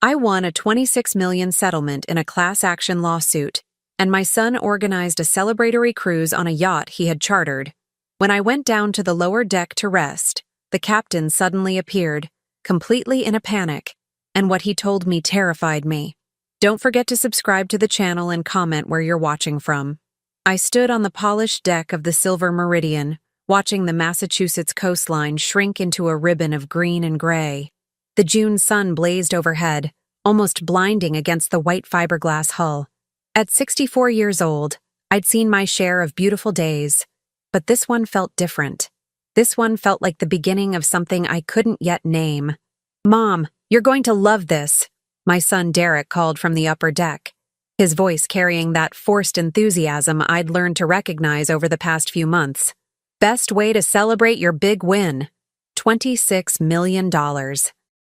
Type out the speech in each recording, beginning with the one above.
I won a $26 million settlement in a class action lawsuit, and my son organized a celebratory cruise on a yacht he had chartered. When I went down to the lower deck to rest, the captain suddenly appeared, completely in a panic, and what he told me terrified me. Don't forget to subscribe to the channel and comment where you're watching from. I stood on the polished deck of the Silver Meridian, watching the Massachusetts coastline shrink into a ribbon of green and gray. The June sun blazed overhead, almost blinding against the white fiberglass hull. At 64 years old, I'd seen my share of beautiful days, but this one felt different. This one felt like the beginning of something I couldn't yet name. "Mom, you're going to love this," my son Derek called from the upper deck, his voice carrying that forced enthusiasm I'd learned to recognize over the past few months. Best way to celebrate your big win. $26 million.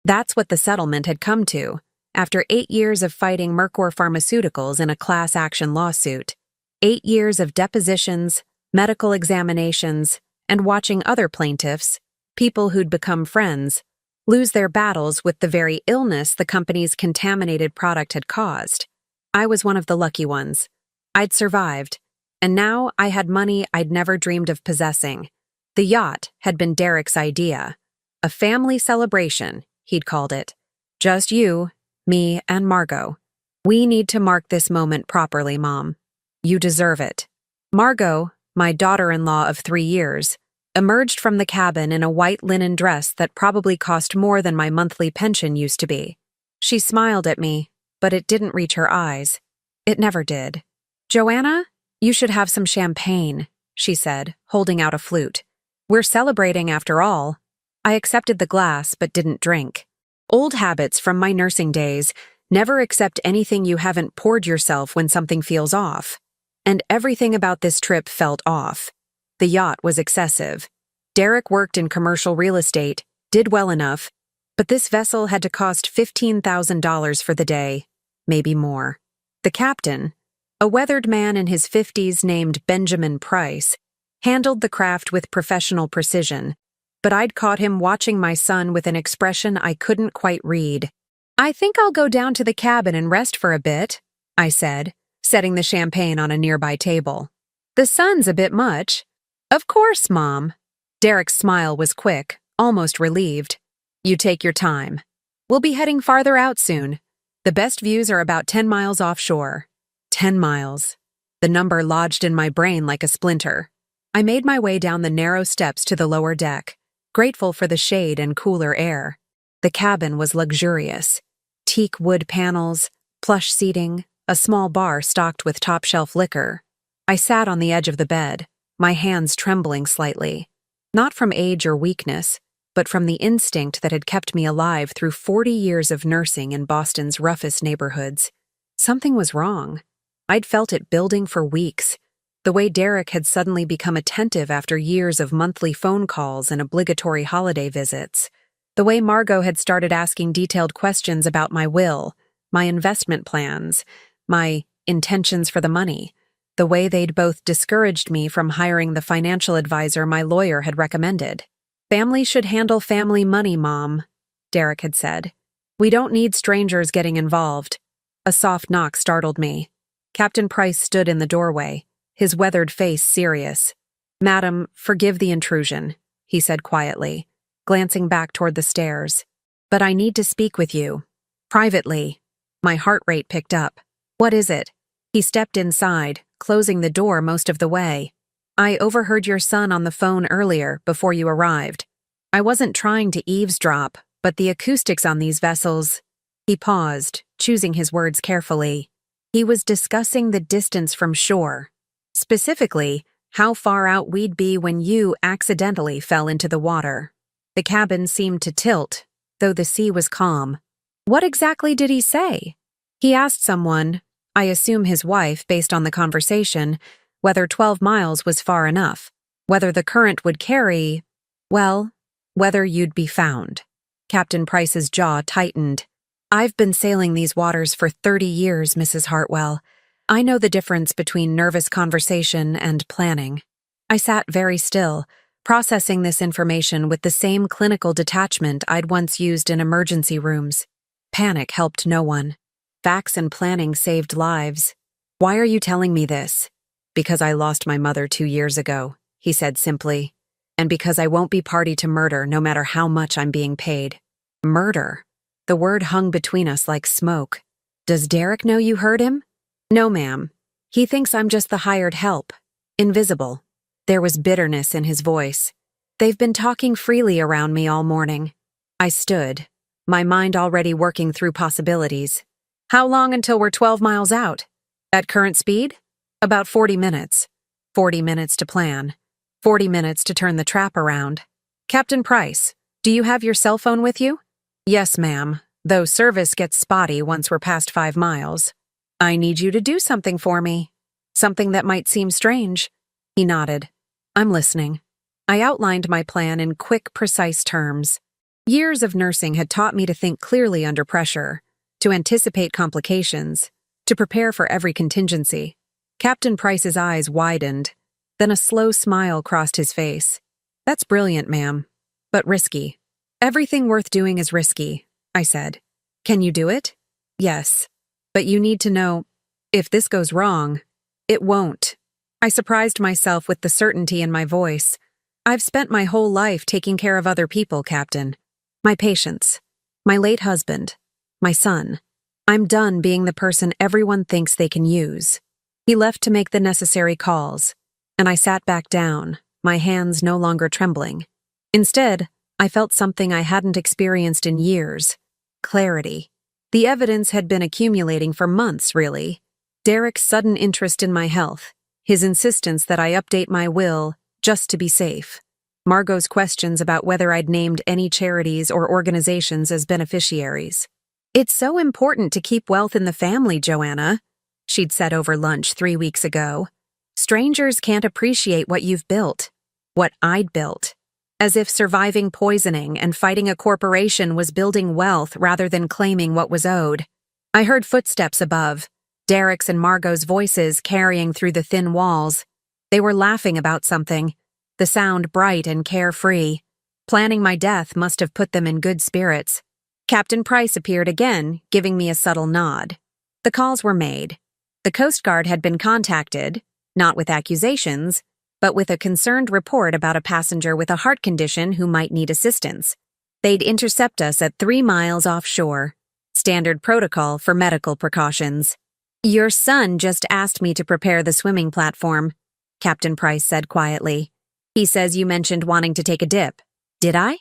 That's what the settlement had come to, after 8 years of fighting Mercor Pharmaceuticals in a class action lawsuit. 8 years of depositions, medical examinations, and watching other plaintiffs, people who'd become friends, lose their battles with the very illness the company's contaminated product had caused. I was one of the lucky ones. I'd survived, and now I had money I'd never dreamed of possessing. The yacht had been Derek's idea. A family celebration, he'd called it. Just you, me, and Margot. We need to mark this moment properly, Mom. You deserve it. Margot, my daughter-in-law of 3 years, emerged from the cabin in a white linen dress that probably cost more than my monthly pension used to be. She smiled at me, but it didn't reach her eyes. It never did. "Joanna, you should have some champagne," she said, holding out a flute. "We're celebrating after all." I accepted the glass but didn't drink. Old habits from my nursing days: never accept anything you haven't poured yourself when something feels off. And everything about this trip felt off. The yacht was excessive. Derek worked in commercial real estate, did well enough, but this vessel had to cost $15,000 for the day, maybe more. The captain, a weathered man in his 50s named Benjamin Price, handled the craft with professional precision, but I'd caught him watching my son with an expression I couldn't quite read. "I think I'll go down to the cabin and rest for a bit," I said, setting the champagne on a nearby table. "The sun's a bit much." "Of course, Mom." Derek's smile was quick, almost relieved. "You take your time. We'll be heading farther out soon. The best views are about 10 miles offshore." 10 miles. The number lodged in my brain like a splinter. I made my way down the narrow steps to the lower deck, grateful for the shade and cooler air. The cabin was luxurious. Teak wood panels, plush seating, a small bar stocked with top-shelf liquor. I sat on the edge of the bed, my hands trembling slightly. Not from age or weakness, but from the instinct that had kept me alive through 40 years of nursing in Boston's roughest neighborhoods. Something was wrong. I'd felt it building for weeks. The way Derek had suddenly become attentive after years of monthly phone calls and obligatory holiday visits. The way Margot had started asking detailed questions about my will, my investment plans, my intentions for the money. The way they'd both discouraged me from hiring the financial advisor my lawyer had recommended. "Family should handle family money, Mom," Derek had said. "We don't need strangers getting involved." A soft knock startled me. Captain Price stood in the doorway, his weathered face serious. "Madam, forgive the intrusion," he said quietly, glancing back toward the stairs. "But I need to speak with you. Privately." My heart rate picked up. "What is it?" He stepped inside, closing the door most of the way. "I overheard your son on the phone earlier, before you arrived. I wasn't trying to eavesdrop, but the acoustics on these vessels—" He paused, choosing his words carefully. He was discussing the distance from shore. Specifically, how far out we'd be when you accidentally fell into the water. The cabin seemed to tilt, though the sea was calm. "What exactly did he say?" He asked someone, I assume his wife based on the conversation, whether 12 miles was far enough, whether the current would carry, well, whether you'd be found. Captain Price's jaw tightened. "I've been sailing these waters for 30 years, Mrs. Hartwell. I know the difference between nervous conversation and planning." I sat very still, processing this information with the same clinical detachment I'd once used in emergency rooms. Panic helped no one. Facts and planning saved lives. Why are you telling me this? Because I lost my mother 2 years ago, he said simply. And because I won't be party to murder no matter how much I'm being paid. Murder. The word hung between us like smoke. Does Derek know you heard him? No, ma'am. He thinks I'm just the hired help. Invisible. There was bitterness in his voice. They've been talking freely around me all morning. I stood, my mind already working through possibilities. How long until we're 12 miles out? At current speed? About 40 minutes. 40 minutes to plan. 40 minutes to turn the trap around. Captain Price, do you have your cell phone with you? Yes, ma'am, though service gets spotty once we're past 5 miles. I need you to do something for me. Something that might seem strange. He nodded. I'm listening. I outlined my plan in quick, precise terms. Years of nursing had taught me to think clearly under pressure, to anticipate complications, to prepare for every contingency. Captain Price's eyes widened, then a slow smile crossed his face. That's brilliant, ma'am, but risky. Everything worth doing is risky, I said. Can you do it? Yes. But you need to know, if this goes wrong, it won't. I surprised myself with the certainty in my voice. I've spent my whole life taking care of other people, Captain. My patients, my late husband, my son. I'm done being the person everyone thinks they can use. He left to make the necessary calls, and I sat back down, my hands no longer trembling. Instead, I felt something I hadn't experienced in years. Clarity. The evidence had been accumulating for months, really. Derek's sudden interest in my health, his insistence that I update my will just to be safe. Margot's questions about whether I'd named any charities or organizations as beneficiaries. It's so important to keep wealth in the family, Joanna, she'd said over lunch 3 weeks ago. Strangers can't appreciate what you've built, what I'd built. As if surviving poisoning and fighting a corporation was building wealth rather than claiming what was owed. I heard footsteps above, Derek's and Margot's voices carrying through the thin walls. They were laughing about something, the sound bright and carefree. Planning my death must have put them in good spirits. Captain Price appeared again, giving me a subtle nod. The calls were made. The Coast Guard had been contacted, not with accusations, but with a concerned report about a passenger with a heart condition who might need assistance. They'd intercept us at 3 miles offshore. Standard protocol for medical precautions. Your son just asked me to prepare the swimming platform, Captain Price said quietly. He says you mentioned wanting to take a dip. Did I?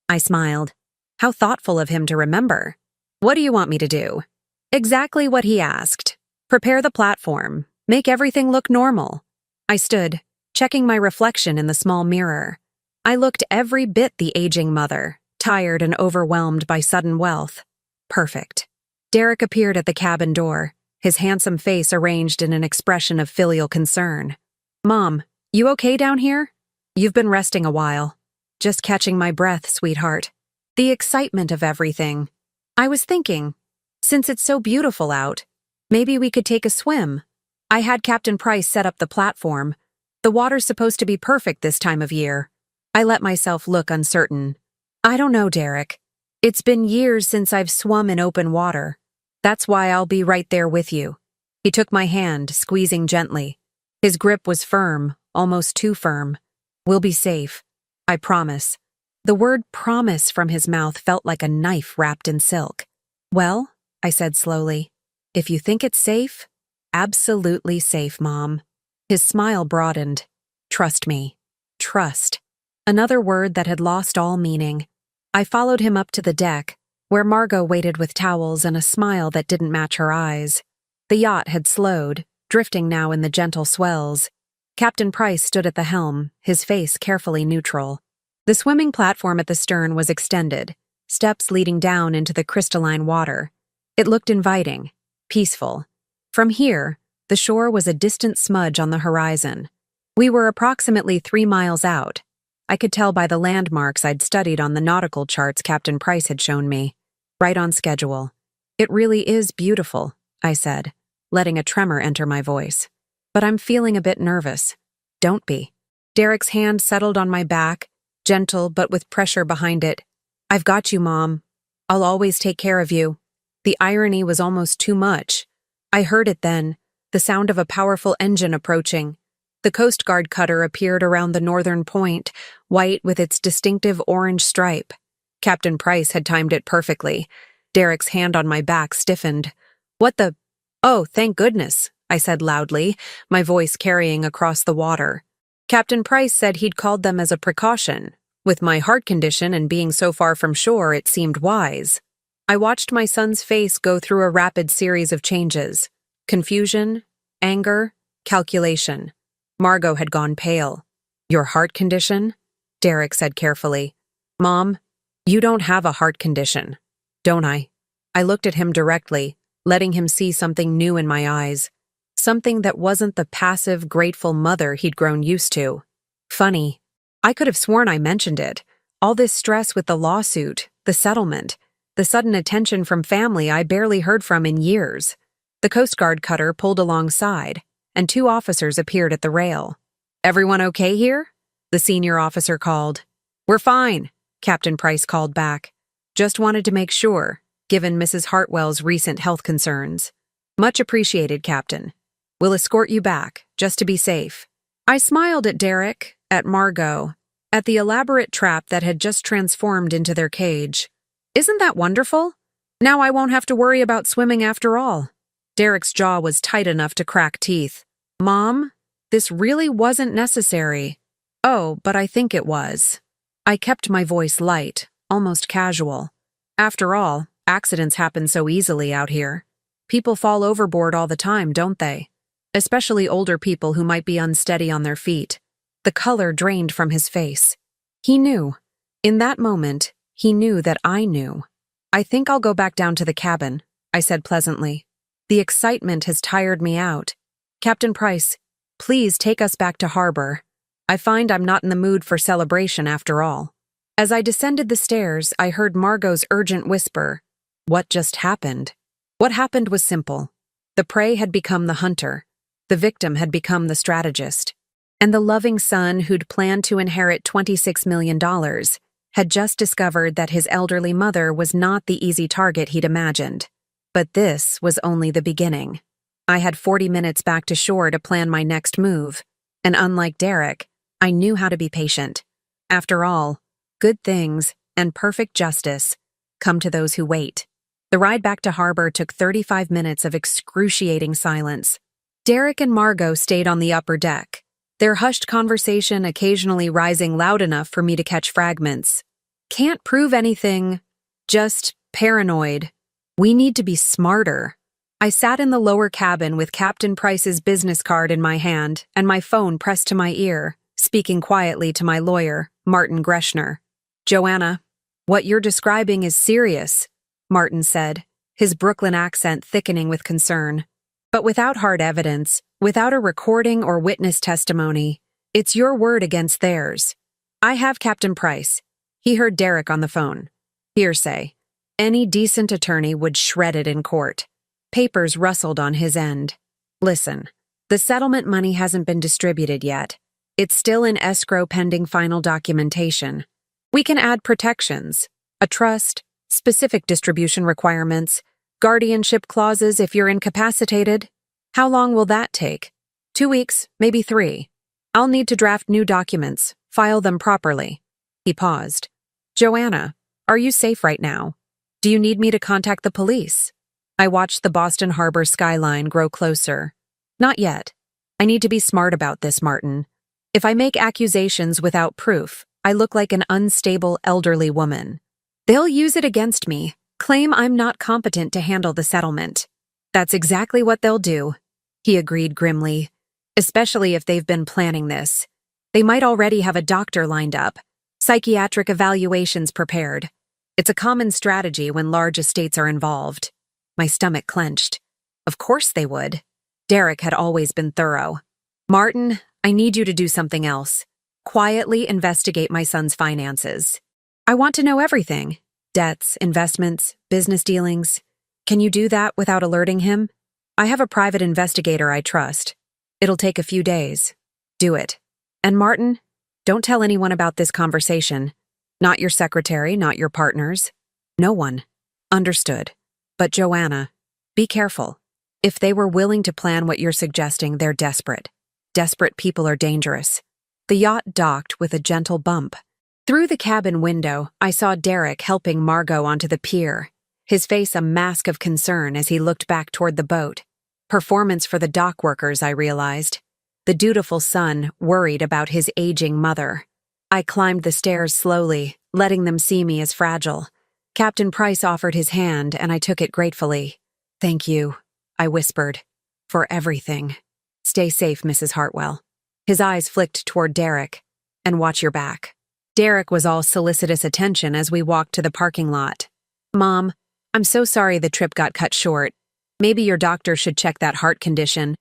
I smiled. How thoughtful of him to remember. What do you want me to do? Exactly what he asked. Prepare the platform. Make everything look normal. I stood, checking my reflection in the small mirror. I looked every bit the aging mother, tired and overwhelmed by sudden wealth. Perfect. Derek appeared at the cabin door, his handsome face arranged in an expression of filial concern. Mom, you okay down here? You've been resting a while. Just catching my breath, sweetheart. The excitement of everything. I was thinking, since it's so beautiful out, maybe we could take a swim. I had Captain Price set up the platform. The water's supposed to be perfect this time of year. I let myself look uncertain. I don't know, Derek. It's been years since I've swum in open water. That's why I'll be right there with you. He took my hand, squeezing gently. His grip was firm, almost too firm. We'll be safe. I promise. The word promise from his mouth felt like a knife wrapped in silk. Well, I said slowly, if you think it's safe, absolutely safe, Mom. His smile broadened. Trust me. Trust. Another word that had lost all meaning. I followed him up to the deck, where Margot waited with towels and a smile that didn't match her eyes. The yacht had slowed, drifting now in the gentle swells. Captain Price stood at the helm, his face carefully neutral. The swimming platform at the stern was extended, steps leading down into the crystalline water. It looked inviting, peaceful. From here, the shore was a distant smudge on the horizon. We were approximately 3 miles out. I could tell by the landmarks I'd studied on the nautical charts Captain Price had shown me. Right on schedule. It really is beautiful, I said, letting a tremor enter my voice. But I'm feeling a bit nervous. Don't be. Derek's hand settled on my back, gentle but with pressure behind it. I've got you, Mom. I'll always take care of you. The irony was almost too much. I heard it then, the sound of a powerful engine approaching. The Coast Guard cutter appeared around the northern point, white with its distinctive orange stripe. Captain Price had timed it perfectly. Derek's hand on my back stiffened. "What the— Oh, thank goodness," I said loudly, my voice carrying across the water. Captain Price said he'd called them as a precaution. With my heart condition and being so far from shore, it seemed wise. I watched my son's face go through a rapid series of changes. Confusion, anger, calculation. Margot had gone pale. "Your heart condition?" Derek said carefully. "Mom, you don't have a heart condition, don't I?" I looked at him directly, letting him see something new in my eyes. Something that wasn't the passive, grateful mother he'd grown used to. Funny. I could have sworn I mentioned it. All this stress with the lawsuit, the settlement, the sudden attention from family I barely heard from in years. The Coast Guard cutter pulled alongside, and 2 officers appeared at the rail. "Everyone okay here?" the senior officer called. "We're fine," Captain Price called back. "Just wanted to make sure, given Mrs. Hartwell's recent health concerns." "Much appreciated, Captain. We'll escort you back, just to be safe." I smiled at Derek, at Margot, at the elaborate trap that had just transformed into their cage. Isn't that wonderful? Now I won't have to worry about swimming after all. Derek's jaw was tight enough to crack teeth. "Mom, this really wasn't necessary." "Oh, but I think it was." I kept my voice light, almost casual. After all, accidents happen so easily out here. People fall overboard all the time, don't they? Especially older people who might be unsteady on their feet. The color drained from his face. He knew. In that moment, he knew that I knew. "I think I'll go back down to the cabin," I said pleasantly. "The excitement has tired me out. Captain Price, please take us back to harbor. I find I'm not in the mood for celebration after all." As I descended the stairs, I heard Margot's urgent whisper. What just happened? What happened was simple. The prey had become the hunter. The victim had become the strategist. And the loving son who'd planned to inherit $26 million had just discovered that his elderly mother was not the easy target he'd imagined. But this was only the beginning. I had 40 minutes back to shore to plan my next move, and unlike Derek, I knew how to be patient. After all, good things and perfect justice come to those who wait. The ride back to harbor took 35 minutes of excruciating silence. Derek and Margot stayed on the upper deck, their hushed conversation occasionally rising loud enough for me to catch fragments. "Can't prove anything. Just paranoid. We need to be smarter." I sat in the lower cabin with Captain Price's business card in my hand and my phone pressed to my ear, speaking quietly to my lawyer, Martin Greschner. "Joanna, what you're describing is serious," Martin said, his Brooklyn accent thickening with concern. "But without hard evidence, without a recording or witness testimony, it's your word against theirs. I have Captain Price." He heard Derek on the phone. Hearsay. Any decent attorney would shred it in court. Papers rustled on his end. "Listen, the settlement money hasn't been distributed yet. It's still in escrow pending final documentation. We can add protections, a trust, specific distribution requirements, guardianship clauses if you're incapacitated. How long will that take? 2 weeks, maybe 3. I'll need to draft new documents, file them properly." He paused. "Joanna, are you safe right now? Do you need me to contact the police?" I watched the Boston Harbor skyline grow closer. "Not yet. I need to be smart about this, Martin. If I make accusations without proof, I look like an unstable elderly woman. They'll use it against me, claim I'm not competent to handle the settlement." "That's exactly what they'll do," he agreed grimly, "especially if they've been planning this. They might already have a doctor lined up, psychiatric evaluations prepared. It's a common strategy when large estates are involved." My stomach clenched. Of course they would. Derek had always been thorough. "Martin, I need you to do something else. Quietly investigate my son's finances. I want to know everything. Debts, investments, business dealings. Can you do that without alerting him? I have a private investigator I trust. It'll take a few days. Do it. And Martin, don't tell anyone about this conversation. Not your secretary, not your partners. No one. Understood." But Joanna, be careful. If they were willing to plan what you're suggesting, they're desperate. Desperate people are dangerous. The yacht docked with a gentle bump. Through the cabin window, I saw Derek helping Margot onto the pier, his face a mask of concern as he looked back toward the boat. Performance for the dock workers, I realized. The dutiful son worried about his aging mother. I climbed the stairs slowly, letting them see me as fragile. Captain Price offered his hand, and I took it gratefully. "Thank you," I whispered, "for everything. Stay safe, Mrs. Hartwell." His eyes flicked toward Derek. "And watch your back." Derek was all solicitous attention as we walked to the parking lot. "Mom, I'm so sorry the trip got cut short. Maybe your doctor should check that heart condition."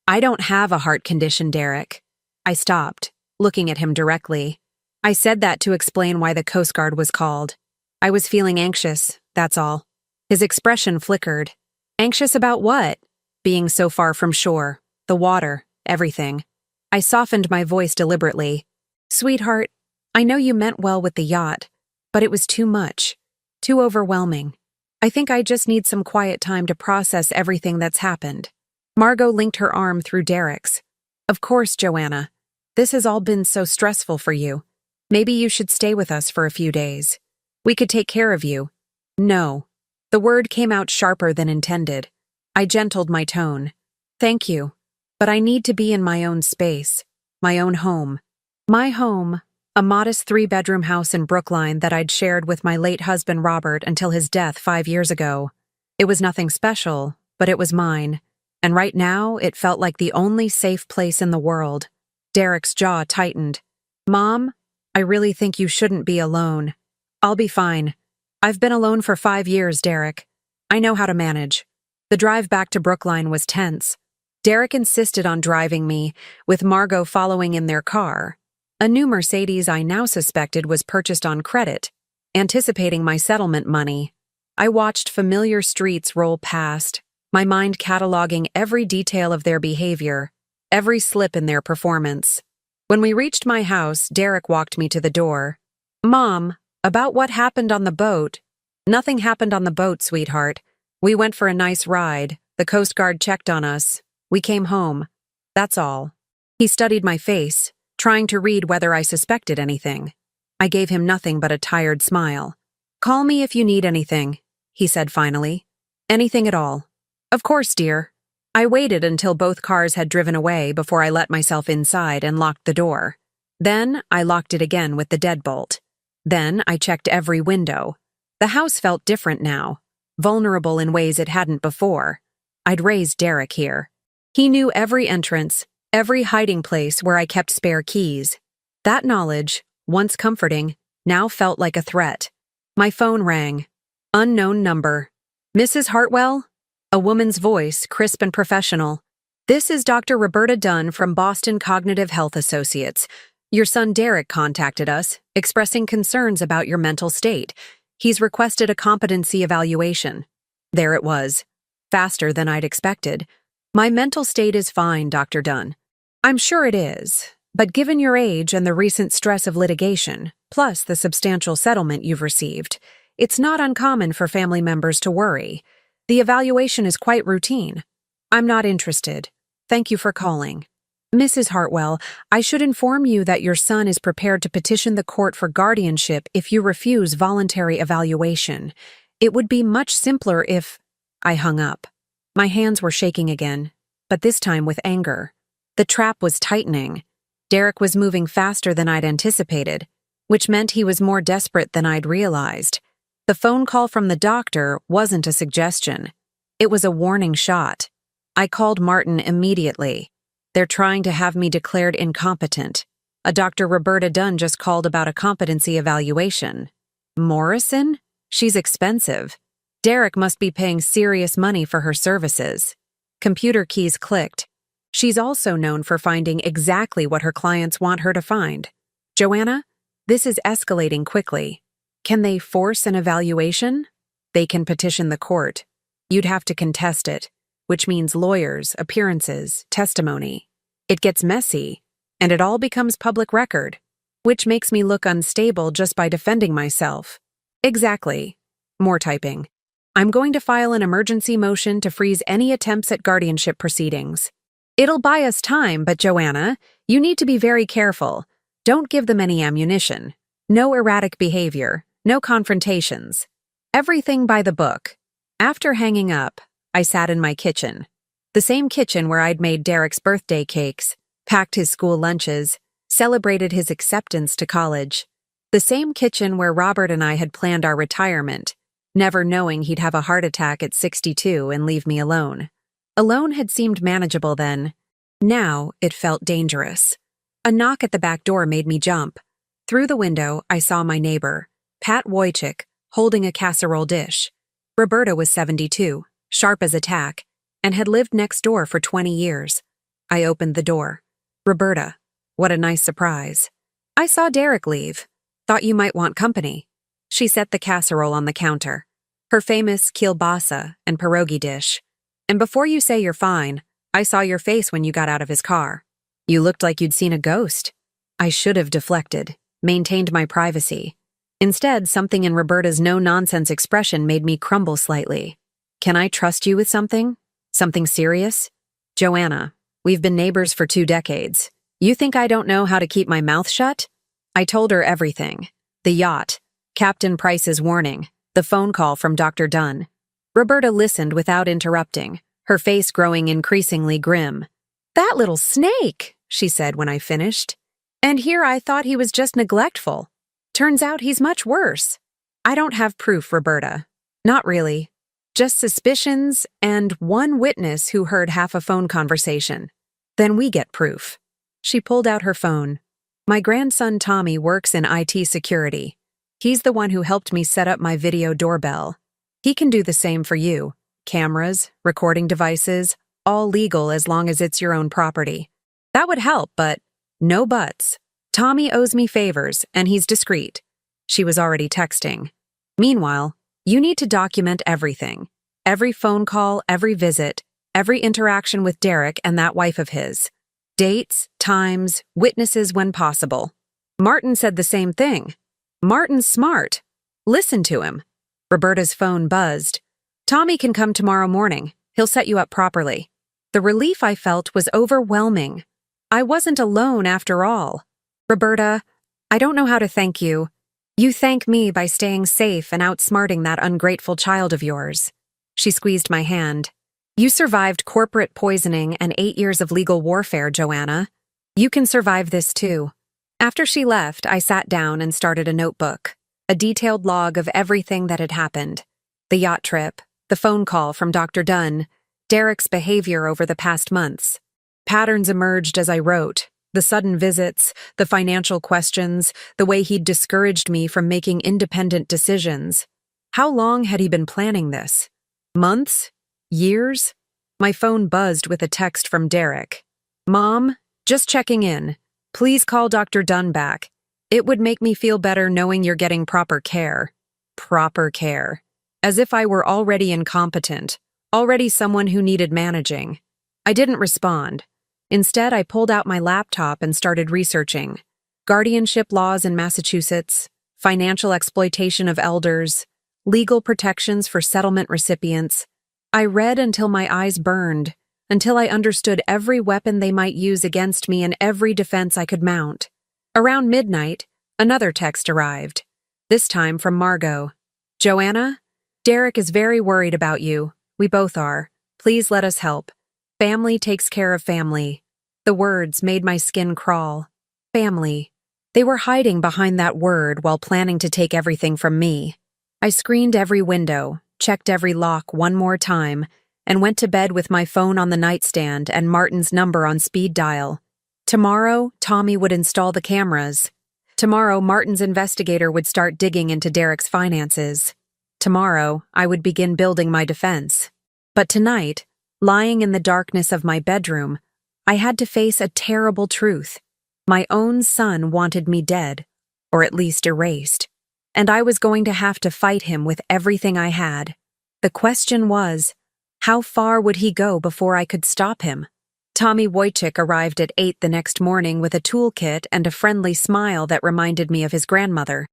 "I don't have a heart condition, Derek." I stopped, looking at him directly. I said that to explain why the Coast Guard was called. I was feeling anxious, that's all. His expression flickered. Anxious about what? Being so far from shore, the water, everything. I softened my voice deliberately. "Sweetheart, I know you meant well with the yacht, but it was too much, too overwhelming. I think I just need some quiet time to process everything that's happened." Margot linked her arm through Derek's. "Of course, Joanna. This has all been so stressful for you. Maybe you should stay with us for a few days. We could take care of you." "No." The word came out sharper than intended. I gentled my tone. "Thank you, but I need to be in my own space, my own home." My home, a modest 3-bedroom house in Brookline that I'd shared with my late husband Robert until his death 5 years ago. It was nothing special, but it was mine, and right now it felt like the only safe place in the world. Derek's jaw tightened. "Mom, I really think you shouldn't be alone." "I'll be fine. I've been alone for 5 years, Derek. I know how to manage." The drive back to Brookline was tense. Derek insisted on driving me, with Margot following in their car. A new Mercedes I now suspected was purchased on credit, anticipating my settlement money. I watched familiar streets roll past, my mind cataloging every detail of their behavior, every slip in their performance. When we reached my house, Derek walked me to the door. "Mom, about what happened on the boat." "Nothing happened on the boat, sweetheart. We went for a nice ride. The Coast Guard checked on us. We came home. That's all." He studied my face, trying to read whether I suspected anything. I gave him nothing but a tired smile. "Call me if you need anything," he said finally. "Anything at all." "Of course, dear." I waited until both cars had driven away before I let myself inside and locked the door. Then I locked it again with the deadbolt. Then I checked every window. The house felt different now, vulnerable in ways it hadn't before. I'd raised Derek here. He knew every entrance, every hiding place where I kept spare keys. That knowledge, once comforting, now felt like a threat. My phone rang. Unknown number. "Mrs. Hartwell?" A woman's voice, crisp and professional. "This is Dr. Roberta Dunn from Boston Cognitive Health Associates. Your son Derek contacted us, expressing concerns about your mental state. He's requested a competency evaluation." There it was. Faster than I'd expected. "My mental state is fine, Dr. Dunn." "I'm sure it is, but given your age and the recent stress of litigation, plus the substantial settlement you've received, it's not uncommon for family members to worry. The evaluation is quite routine." "I'm not interested. Thank you for calling." "Mrs. Hartwell, I should inform you that your son is prepared to petition the court for guardianship if you refuse voluntary evaluation. It would be much simpler if—" I hung up. My hands were shaking again, but this time with anger. The trap was tightening. Derek was moving faster than I'd anticipated, which meant he was more desperate than I'd realized. The phone call from the doctor wasn't a suggestion. It was a warning shot. I called Martin immediately. "They're trying to have me declared incompetent. A Dr. Roberta Dunn just called about a competency evaluation." "Morrison? She's expensive. Derek must be paying serious money for her services." Computer keys clicked. "She's also known for finding exactly what her clients want her to find. Joanna, this is escalating quickly. Can they force an evaluation?" "They can petition the court. You'd have to contest it, which means lawyers, appearances, testimony. It gets messy, and it all becomes public record, which makes me look unstable just by defending myself." "Exactly." More typing. I'm going to file an emergency motion to freeze any attempts at guardianship proceedings. It'll buy us time, but Joanna, you need to be very careful. Don't give them any ammunition. No erratic behavior. No confrontations. Everything by the book. After hanging up, I sat in my kitchen. The same kitchen where I'd made Derek's birthday cakes, packed his school lunches, celebrated his acceptance to college. The same kitchen where Robert and I had planned our retirement, never knowing he'd have a heart attack at 62 and leave me alone. Alone had seemed manageable then. Now it felt dangerous. A knock at the back door made me jump. Through the window, I saw my neighbor, Pat Wojcik, holding a casserole dish. Roberta was 72, sharp as a tack, and had lived next door for 20 years. I opened the door. Roberta, what a nice surprise. I saw Derek leave. Thought you might want company. She set the casserole on the counter, her famous kielbasa and pierogi dish. And before you say you're fine, I saw your face when you got out of his car. You looked like you'd seen a ghost. I should have deflected, maintained my privacy. Instead, something in Roberta's no-nonsense expression made me crumble slightly. Can I trust you with something? Something serious? Joanna, we've been neighbors for 2 decades. You think I don't know how to keep my mouth shut? I told her everything. The yacht, Captain Price's warning, the phone call from Dr. Dunn. Roberta listened without interrupting, her face growing increasingly grim. That little snake, she said when I finished. And here I thought he was just neglectful. Turns out he's much worse. I don't have proof, Roberta. Not really. Just suspicions and one witness who heard half a phone conversation. Then we get proof. She pulled out her phone. My grandson Tommy works in IT security. He's the one who helped me set up my video doorbell. He can do the same for you. Cameras, recording devices, all legal as long as it's your own property. That would help, but no buts. Tommy owes me favors, and he's discreet. She was already texting. Meanwhile, you need to document everything. Every phone call, every visit, every interaction with Derek and that wife of his. Dates, times, witnesses when possible. Martin said the same thing. Martin's smart. Listen to him. Roberta's phone buzzed. Tommy can come tomorrow morning. He'll set you up properly. The relief I felt was overwhelming. I wasn't alone after all. Roberta, I don't know how to thank you. You thank me by staying safe and outsmarting that ungrateful child of yours. She squeezed my hand. You survived corporate poisoning and 8 years of legal warfare, Joanna. You can survive this too. After she left, I sat down and started a notebook, a detailed log of everything that had happened. The yacht trip, the phone call from Dr. Dunn, Derek's behavior over the past months. Patterns emerged as I wrote, the sudden visits, the financial questions, the way he'd discouraged me from making independent decisions. How long had he been planning this? Months? Years? My phone buzzed with a text from Derek. Mom, just checking in. Please call Dr. Dunn back. It would make me feel better knowing you're getting proper care. Proper care. As if I were already incompetent, already someone who needed managing. I didn't respond. Instead, I pulled out my laptop and started researching. Guardianship laws in Massachusetts, financial exploitation of elders, legal protections for settlement recipients. I read until my eyes burned, until I understood every weapon they might use against me and every defense I could mount. Around midnight, another text arrived, this time from Margot. Joanna, Derek is very worried about you. We both are. Please let us help. Family takes care of family. The words made my skin crawl. Family. They were hiding behind that word while planning to take everything from me. I screened every window, checked every lock one more time, and went to bed with my phone on the nightstand and Martin's number on speed dial. Tomorrow, Tommy would install the cameras. Tomorrow, Martin's investigator would start digging into Derek's finances. Tomorrow, I would begin building my defense. But tonight, lying in the darkness of my bedroom, I had to face a terrible truth. My own son wanted me dead, or at least erased, and I was going to have to fight him with everything I had. The question was, how far would he go before I could stop him? Tommy Wojcik arrived at 8 the next morning with a toolkit and a friendly smile that reminded me of his grandmother.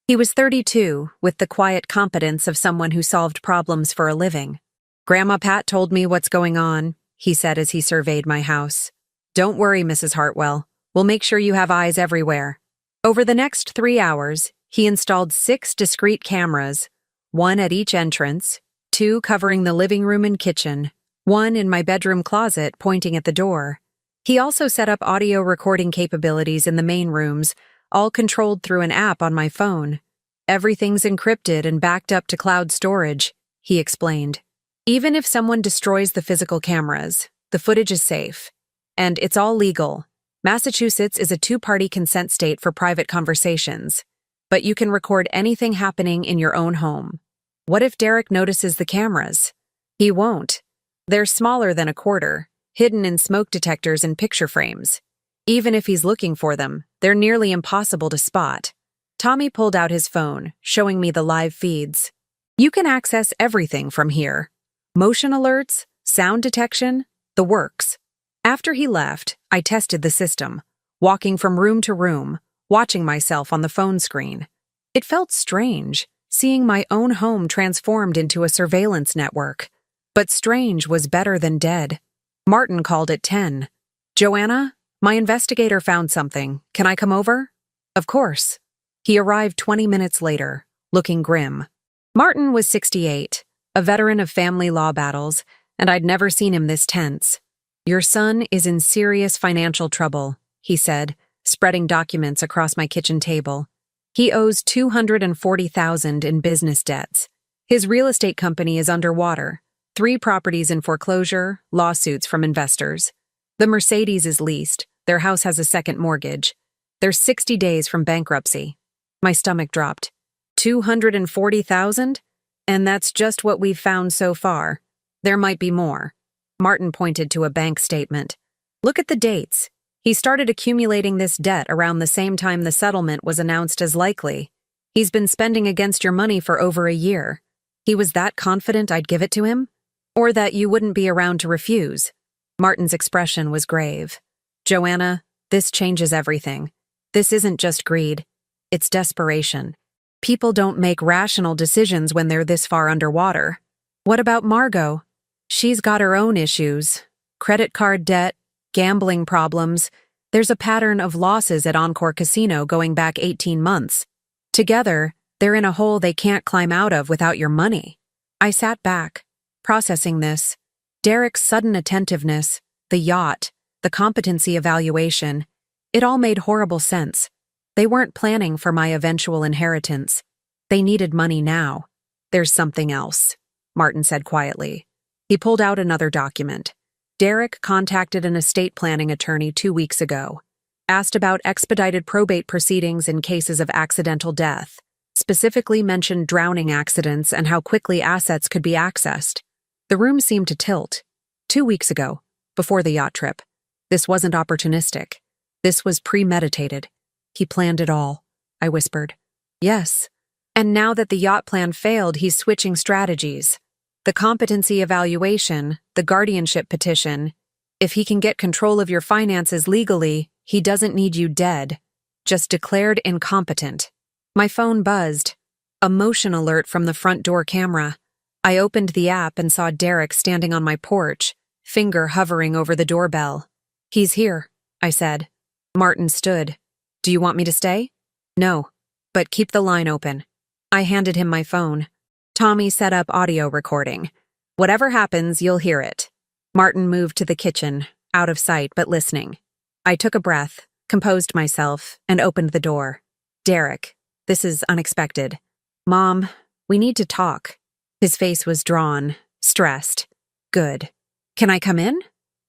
He was 32, with the quiet competence of someone who solved problems for a living. "Grandma Pat told me what's going on," he said as he surveyed my house. "Don't worry, Mrs. Hartwell. We'll make sure you have eyes everywhere." Over the next 3 hours, he installed 6 discrete cameras, 1 at each entrance, 2 covering the living room and kitchen, 1 in my bedroom closet pointing at the door. He also set up audio recording capabilities in the main rooms, all controlled through an app on my phone. "Everything's encrypted and backed up to cloud storage," he explained. "Even if someone destroys the physical cameras, the footage is safe. And it's all legal. Massachusetts is a 2-party consent state for private conversations, but you can record anything happening in your own home." What if Derek notices the cameras? He won't. They're smaller than a quarter, hidden in smoke detectors and picture frames. Even if he's looking for them, they're nearly impossible to spot. Tommy pulled out his phone, showing me the live feeds. "You can access everything from here. Motion alerts, sound detection, the works." After he left, I tested the system, walking from room to room, watching myself on the phone screen. It felt strange, seeing my own home transformed into a surveillance network. But strange was better than dead. Martin called at 10. "Joanna, my investigator found something. Can I come over?" "Of course." He arrived 20 minutes later, looking grim. Martin was 68, a veteran of family law battles, and I'd never seen him this tense. "Your son is in serious financial trouble," he said, spreading documents across my kitchen table. "He owes $240,000 in business debts. His real estate company is underwater, 3 properties in foreclosure, lawsuits from investors. The Mercedes is leased, their house has a second mortgage. They're 60 days from bankruptcy." My stomach dropped. 240,000? And that's just what we've found so far. There might be more. Martin pointed to a bank statement. "Look at the dates. He started accumulating this debt around the same time the settlement was announced as likely. He's been spending against your money for over a year. He was that confident I'd give it to him? Or that you wouldn't be around to refuse?" Martin's expression was grave. "Joanna, this changes everything. This isn't just greed. It's desperation. People don't make rational decisions when they're this far underwater. What about Margot? She's got her own issues. Credit card debt, gambling problems. There's a pattern of losses at Encore Casino going back 18 months. Together, they're in a hole they can't climb out of without your money." I sat back, processing this. Derek's sudden attentiveness, the yacht, the competency evaluation, it all made horrible sense. They weren't planning for my eventual inheritance. They needed money now. "There's something else," Martin said quietly. He pulled out another document. Derek contacted an estate planning attorney 2 weeks ago, asked about expedited probate proceedings in cases of accidental death, specifically mentioned drowning accidents and how quickly assets could be accessed. The room seemed to tilt. 2 weeks ago, before the yacht trip. This wasn't opportunistic. This was premeditated. "He planned it all," I whispered. "Yes. And now that the yacht plan failed, he's switching strategies. The competency evaluation, the guardianship petition. If he can get control of your finances legally, he doesn't need you dead. Just declared incompetent." My phone buzzed. A motion alert from the front door camera. I opened the app and saw Derek standing on my porch, finger hovering over the doorbell. "He's here," I said. Martin stood. "Do you want me to stay?" "No, but keep the line open." I handed him my phone. Tommy set up audio recording. "Whatever happens, you'll hear it." Martin moved to the kitchen, out of sight but listening. I took a breath, composed myself, and opened the door. "Derek, this is unexpected." "Mom, we need to talk." His face was drawn, stressed. "Good. Can I come in?"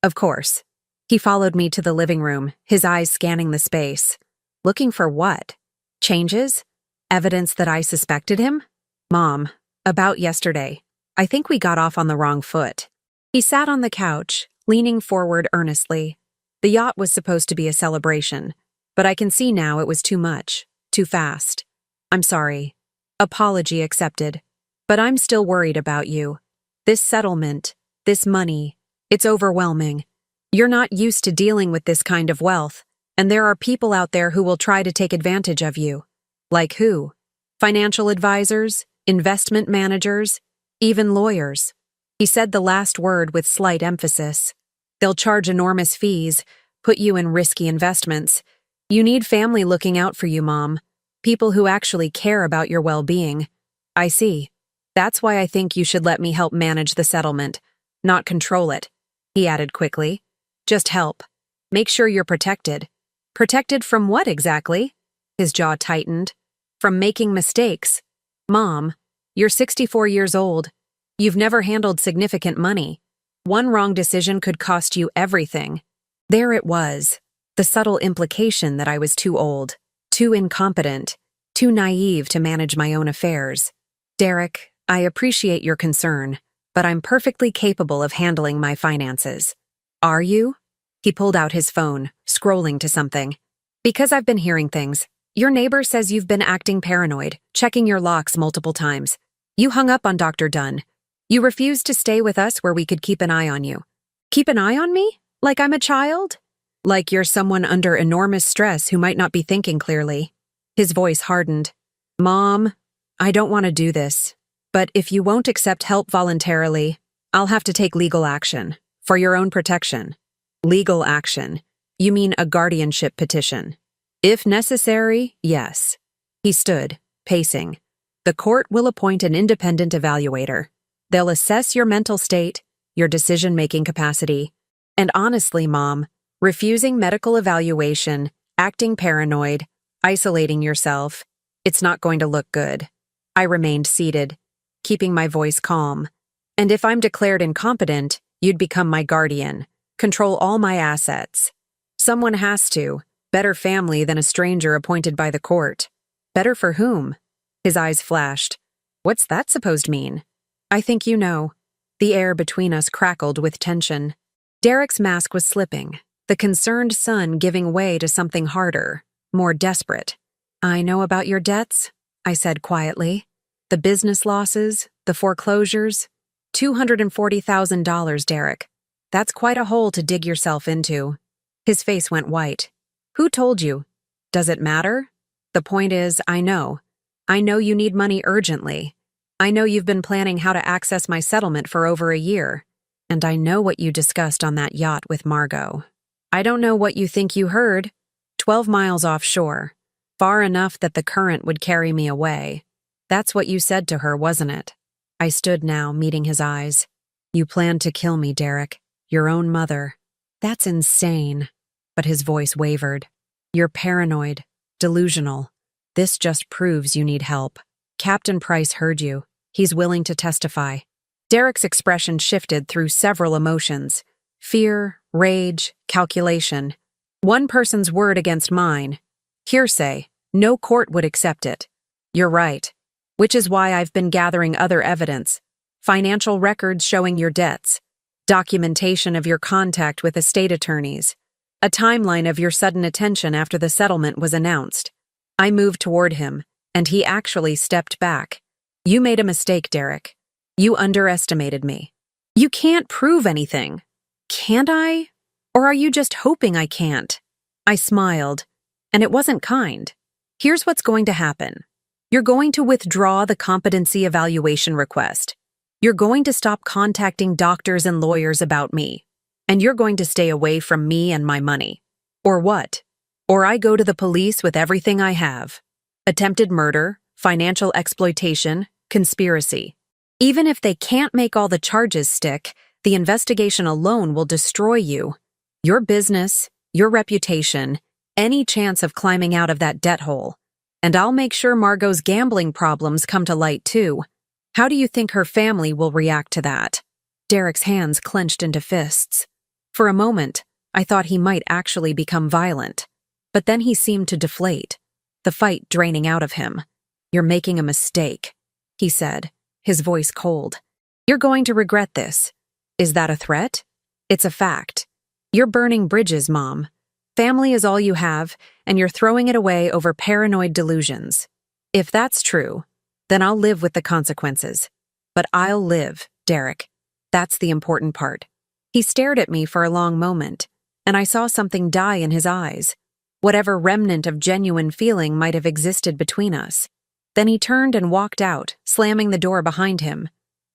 "Of course." He followed me to the living room, his eyes scanning the space. Looking for what? Changes? Evidence that I suspected him? "Mom, about yesterday. I think we got off on the wrong foot." He sat on the couch, leaning forward earnestly. The yacht was supposed to be a celebration, but I can see now it was too much, too fast. "I'm sorry. Apology accepted. But I'm still worried about you. This settlement, this money, it's overwhelming. You're not used to dealing with this kind of wealth, and there are people out there who will try to take advantage of you." "Like who?" Financial advisors, investment managers, even lawyers. He said the last word with slight emphasis. They'll charge enormous fees, put you in risky investments. You need family looking out for you, Mom. People who actually care about your well-being. I see. That's why I think you should let me help manage the settlement, not control it, he added quickly. Just help. Make sure you're protected. Protected from what exactly? His jaw tightened. From making mistakes. Mom, you're 64 years old. You've never handled significant money. One wrong decision could cost you everything. There it was, the subtle implication that I was too old, too incompetent, too naive to manage my own affairs. Derek, I appreciate your concern, but I'm perfectly capable of handling my finances. Are you? He pulled out his phone, scrolling to something. Because I've been hearing things. Your neighbor says you've been acting paranoid, checking your locks multiple times. You hung up on Dr. Dunn. You refused to stay with us where we could keep an eye on you. Keep an eye on me? Like I'm a child? Like you're someone under enormous stress who might not be thinking clearly. His voice hardened. Mom, I don't want to do this, but if you won't accept help voluntarily, I'll have to take legal action, for your own protection. Legal action? You mean a guardianship petition? If necessary, yes. He stood, pacing. The court will appoint an independent evaluator. They'll assess your mental state, your decision-making capacity. And honestly, Mom, refusing medical evaluation, acting paranoid, isolating yourself, it's not going to look good. I remained seated, keeping my voice calm. And if I'm declared incompetent, you'd become my guardian, control all my assets. Someone has to. Better family than a stranger appointed by the court. Better for whom? His eyes flashed. What's that supposed to mean? I think you know. The air between us crackled with tension. Derek's mask was slipping, the concerned son giving way to something harder, more desperate. I know about your debts, I said quietly. The business losses, the foreclosures. $240,000, Derek. That's quite a hole to dig yourself into. His face went white. Who told you? Does it matter? The point is, I know. I know you need money urgently. I know you've been planning how to access my settlement for over a year. And I know what you discussed on that yacht with Margot. I don't know what you think you heard. 12 miles offshore. Far enough that the current would carry me away. That's what you said to her, wasn't it? I stood now, meeting his eyes. You planned to kill me, Derek. Your own mother. That's insane. But his voice wavered. You're paranoid, delusional. This just proves you need help. Captain Price heard you. He's willing to testify. Derek's expression shifted through several emotions. Fear, rage, calculation. One person's word against mine. Hearsay. No court would accept it. You're right. Which is why I've been gathering other evidence. Financial records showing your debts. Documentation of your contact with estate attorneys. A timeline of your sudden attention after the settlement was announced. I moved toward him, and he actually stepped back. You made a mistake, Derek. You underestimated me. You can't prove anything. Can't I? Or are you just hoping I can't? I smiled, and it wasn't kind. Here's what's going to happen. You're going to withdraw the competency evaluation request. You're going to stop contacting doctors and lawyers about me. And you're going to stay away from me and my money. Or what? Or I go to the police with everything I have. Attempted murder, financial exploitation, conspiracy. Even if they can't make all the charges stick, the investigation alone will destroy you. Your business, your reputation, any chance of climbing out of that debt hole. And I'll make sure Margot's gambling problems come to light too. How do you think her family will react to that? Derek's hands clenched into fists. For a moment, I thought he might actually become violent. But then he seemed to deflate, the fight draining out of him. You're making a mistake, he said, his voice cold. You're going to regret this. Is that a threat? It's a fact. You're burning bridges, Mom. Family is all you have, and you're throwing it away over paranoid delusions. If that's true, then I'll live with the consequences. But I'll live, Derek. That's the important part. He stared at me for a long moment, and I saw something die in his eyes. Whatever remnant of genuine feeling might have existed between us. Then he turned and walked out, slamming the door behind him.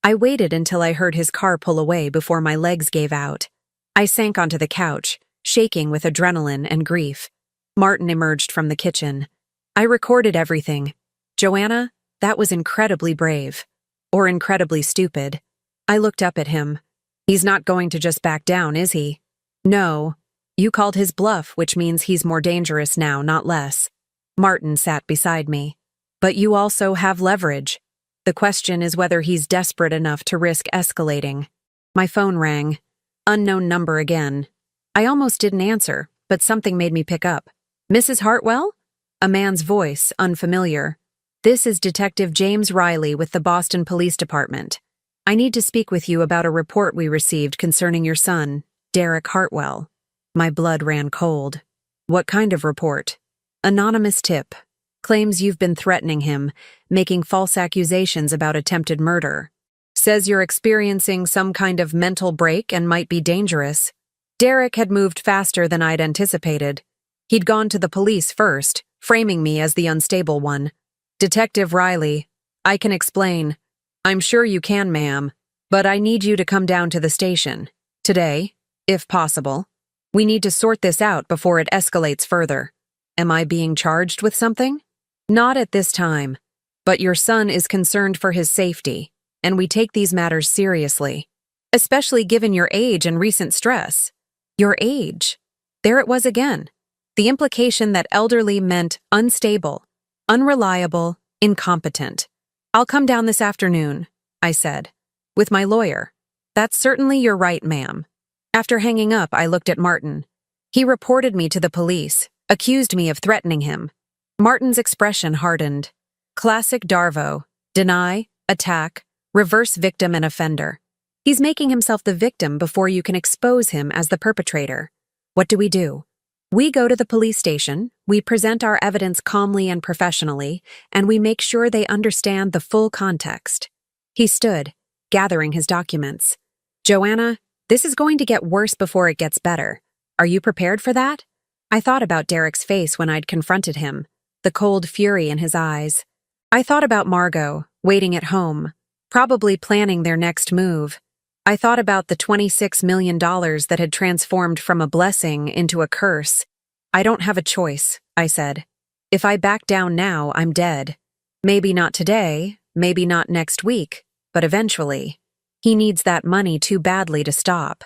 I waited until I heard his car pull away before my legs gave out. I sank onto the couch, shaking with adrenaline and grief. Martin emerged from the kitchen. I recorded everything. Joanna, that was incredibly brave. Or incredibly stupid. I looked up at him. He's not going to just back down, is he? No. You called his bluff, which means he's more dangerous now, not less. Martin sat beside me. But you also have leverage. The question is whether he's desperate enough to risk escalating. My phone rang. Unknown number again. I almost didn't answer, but something made me pick up. Mrs. Hartwell? A man's voice, unfamiliar. This is Detective James Riley with the Boston Police Department. I need to speak with you about a report we received concerning your son, Derek Hartwell. My blood ran cold. What kind of report? Anonymous tip. Claims you've been threatening him, making false accusations about attempted murder. Says you're experiencing some kind of mental break and might be dangerous. Derek had moved faster than I'd anticipated. He'd gone to the police first, framing me as the unstable one. Detective Riley, I can explain. I'm sure you can, ma'am, but I need you to come down to the station. Today, if possible. We need to sort this out before it escalates further. Am I being charged with something? Not at this time. But your son is concerned for his safety, and we take these matters seriously. Especially given your age and recent stress. Your age. There it was again. The implication that elderly meant unstable, unreliable, incompetent. I'll come down this afternoon, I said. With my lawyer. That's certainly your right, ma'am. After hanging up, I looked at Martin. He reported me to the police, accused me of threatening him. Martin's expression hardened. Classic Darvo. Deny, attack, reverse victim and offender. He's making himself the victim before you can expose him as the perpetrator. What do? We go to the police station, we present our evidence calmly and professionally, and we make sure they understand the full context. He stood, gathering his documents. Joanna, this is going to get worse before it gets better. Are you prepared for that? I thought about Derek's face when I'd confronted him, the cold fury in his eyes. I thought about Margot, waiting at home, probably planning their next move. I thought about the $26 million that had transformed from a blessing into a curse. I don't have a choice, I said. If I back down now, I'm dead. Maybe not today, maybe not next week, but eventually. He needs that money too badly to stop.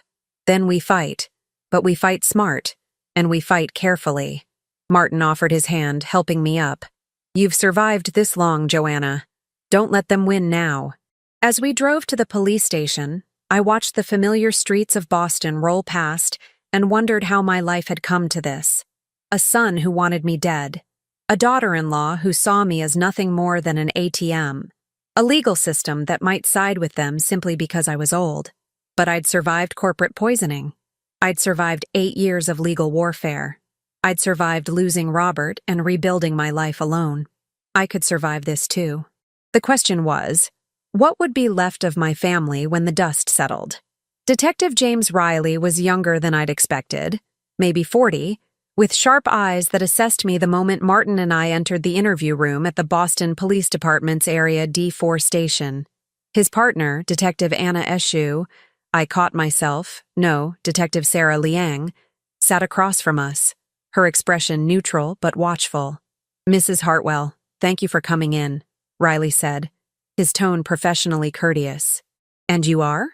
Then we fight. But we fight smart, and we fight carefully. Martin offered his hand, helping me up. You've survived this long, Joanna. Don't let them win now. As we drove to the police station, I watched the familiar streets of Boston roll past and wondered how my life had come to this. A son who wanted me dead. A daughter-in-law who saw me as nothing more than an ATM. A legal system that might side with them simply because I was old. But I'd survived corporate poisoning. I'd survived 8 years of legal warfare. I'd survived losing Robert and rebuilding my life alone. I could survive this too. The question was, what would be left of my family when the dust settled? Detective James Riley was younger than I'd expected, maybe 40, with sharp eyes that assessed me the moment Martin and I entered the interview room at the Boston Police Department's Area D4 station. His partner, Detective Anna Eshu, Detective Sarah Liang, sat across from us, her expression neutral but watchful. Mrs. Hartwell, thank you for coming in, Riley said, his tone professionally courteous. And you are?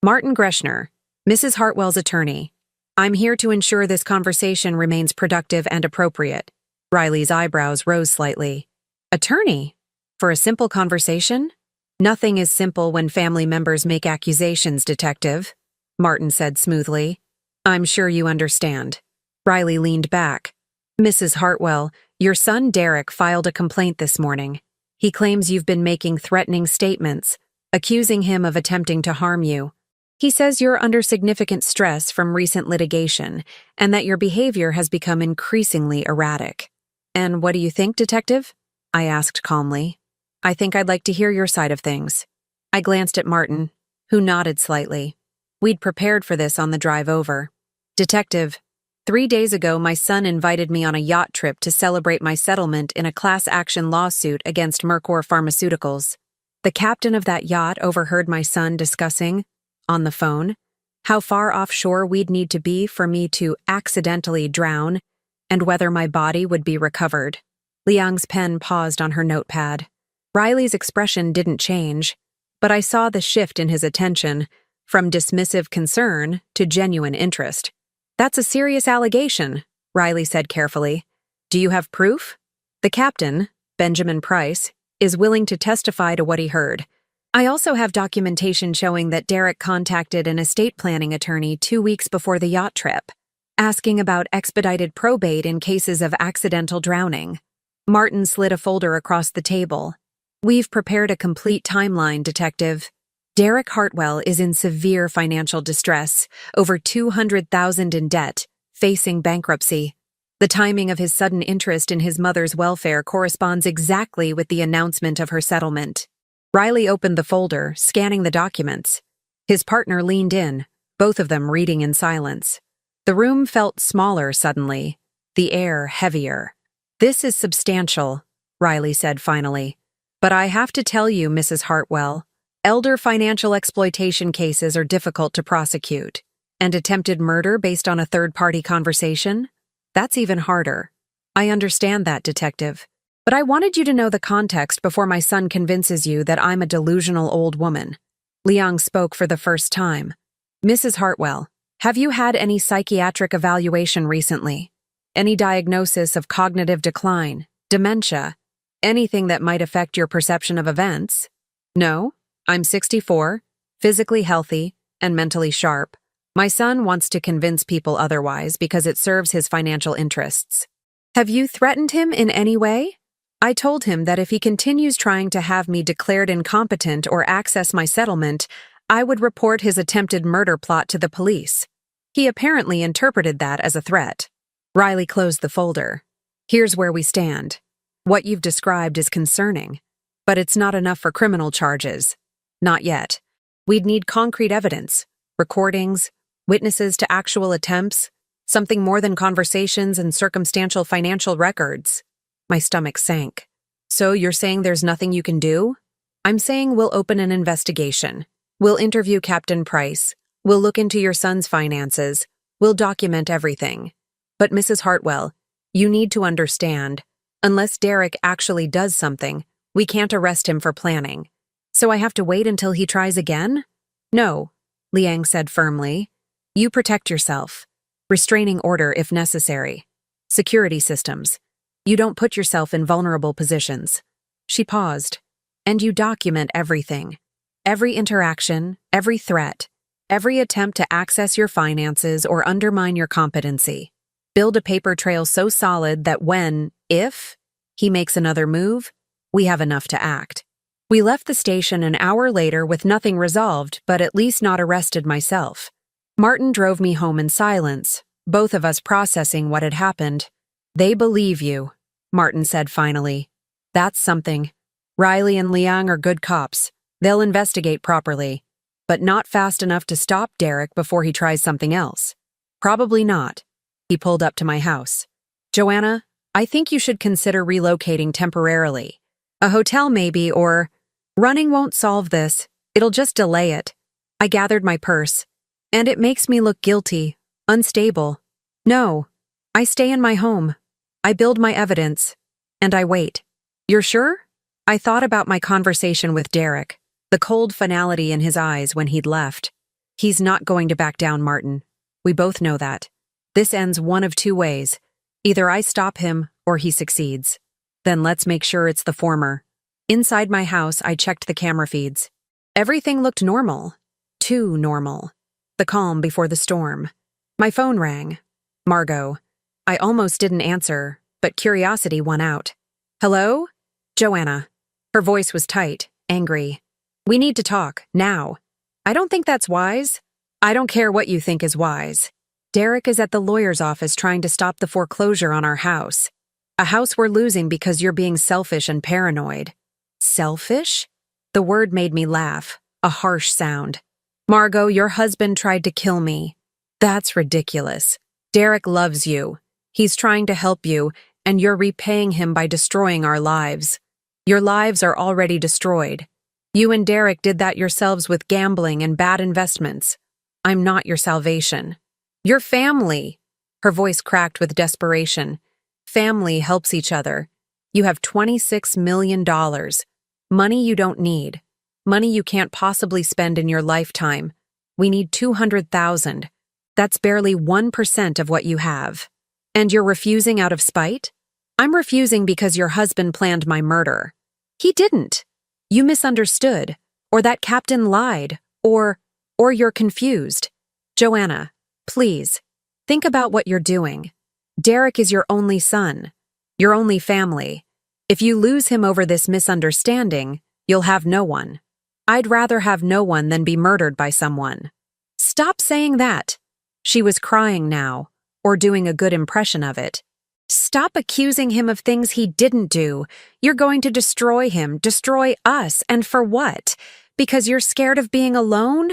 Martin Greschner, Mrs. Hartwell's attorney. I'm here to ensure this conversation remains productive and appropriate. Riley's eyebrows rose slightly. Attorney? For a simple conversation? Nothing is simple when family members make accusations, Detective, Martin said smoothly. I'm sure you understand. Riley leaned back. Mrs. Hartwell, your son Derek filed a complaint this morning. He claims you've been making threatening statements, accusing him of attempting to harm you. He says you're under significant stress from recent litigation and that your behavior has become increasingly erratic. And what do you think, Detective? I asked calmly. I think I'd like to hear your side of things. I glanced at Martin, who nodded slightly. We'd prepared for this on the drive over. Detective, 3 days ago, my son invited me on a yacht trip to celebrate my settlement in a class action lawsuit against Mercor Pharmaceuticals. The captain of that yacht overheard my son discussing, on the phone, how far offshore we'd need to be for me to accidentally drown and whether my body would be recovered. Liang's pen paused on her notepad. Riley's expression didn't change, but I saw the shift in his attention, from dismissive concern to genuine interest. "That's a serious allegation," Riley said carefully. "Do you have proof?" The captain, Benjamin Price, is willing to testify to what he heard. "I also have documentation showing that Derek contacted an estate planning attorney 2 weeks before the yacht trip, asking about expedited probate in cases of accidental drowning." Martin slid a folder across the table. "We've prepared a complete timeline, Detective. Derek Hartwell is in severe financial distress, over $200,000 in debt, facing bankruptcy. The timing of his sudden interest in his mother's welfare corresponds exactly with the announcement of her settlement." Riley opened the folder, scanning the documents. His partner leaned in, both of them reading in silence. The room felt smaller suddenly, the air heavier. "This is substantial," Riley said finally. "But I have to tell you, Mrs. Hartwell, elder financial exploitation cases are difficult to prosecute, and attempted murder based on a third-party conversation? That's even harder. I understand that, Detective. But I wanted you to know the context before my son convinces you that I'm a delusional old woman." Liang spoke for the first time. "Mrs. Hartwell, have you had any psychiatric evaluation recently? Any diagnosis of cognitive decline, dementia, anything that might affect your perception of events?" "No. I'm 64, physically healthy, and mentally sharp. My son wants to convince people otherwise because it serves his financial interests." "Have you threatened him in any way?" "I told him that if he continues trying to have me declared incompetent or access my settlement, I would report his attempted murder plot to the police. He apparently interpreted that as a threat." Riley closed the folder. "Here's where we stand. What you've described is concerning, but it's not enough for criminal charges. Not yet. We'd need concrete evidence, recordings, witnesses to actual attempts, something more than conversations and circumstantial financial records." My stomach sank. "So you're saying there's nothing you can do?" "I'm saying we'll open an investigation. We'll interview Captain Price. We'll look into your son's finances. We'll document everything. But Mrs. Hartwell, you need to understand, unless Derek actually does something, we can't arrest him for planning. So I have to wait until he tries again?" "No," Liang said firmly. "You protect yourself. Restraining order if necessary. Security systems. You don't put yourself in vulnerable positions." She paused. "And you document everything. Every interaction, every threat, every attempt to access your finances or undermine your competency. Build a paper trail so solid that if he makes another move, we have enough to act." We left the station an hour later with nothing resolved, but at least not arrested myself. Martin drove me home in silence, both of us processing what had happened. "They believe you," Martin said finally. "That's something. Riley and Liang are good cops. They'll investigate properly, but not fast enough to stop Derek before he tries something else. Probably not." He pulled up to my house. "Joanna, I think you should consider relocating temporarily. A hotel maybe, or running won't solve this. It'll just delay it." I gathered my purse. "And it makes me look guilty, unstable. No, I stay in my home. I build my evidence. And I wait." "You're sure?" I thought about my conversation with Derek, the cold finality in his eyes when he'd left. "He's not going to back down, Martin. We both know that. This ends one of two ways. Either I stop him or he succeeds. Then let's make sure it's the former." Inside my house, I checked the camera feeds. Everything looked normal. Too normal. The calm before the storm. My phone rang. Margot. I almost didn't answer, but curiosity won out. "Hello? Joanna." Her voice was tight, angry. "We need to talk, now." "I don't think that's wise." "I don't care what you think is wise. Derek is at the lawyer's office trying to stop the foreclosure on our house. A house we're losing because you're being selfish and paranoid." "Selfish?" The word made me laugh, a harsh sound. "Margot, your husband tried to kill me." "That's ridiculous." Derek loves you. He's trying to help you, and you're repaying him by destroying our lives. Your lives are already destroyed. You and Derek did that yourselves with gambling and bad investments. I'm not your salvation. Your family. Her voice cracked with desperation. Family helps each other. You have $26 million. Money you don't need. Money you can't possibly spend in your lifetime. We need $200,000. That's barely 1% of what you have. And you're refusing out of spite? I'm refusing because your husband planned my murder. He didn't. You misunderstood. Or that captain lied. Or you're confused. Joanna, please, think about what you're doing. Derek is your only son. Your only family. If you lose him over this misunderstanding, you'll have no one. I'd rather have no one than be murdered by someone. Stop saying that. She was crying now, or doing a good impression of it. Stop accusing him of things he didn't do. You're going to destroy him, destroy us, and for what? Because you're scared of being alone?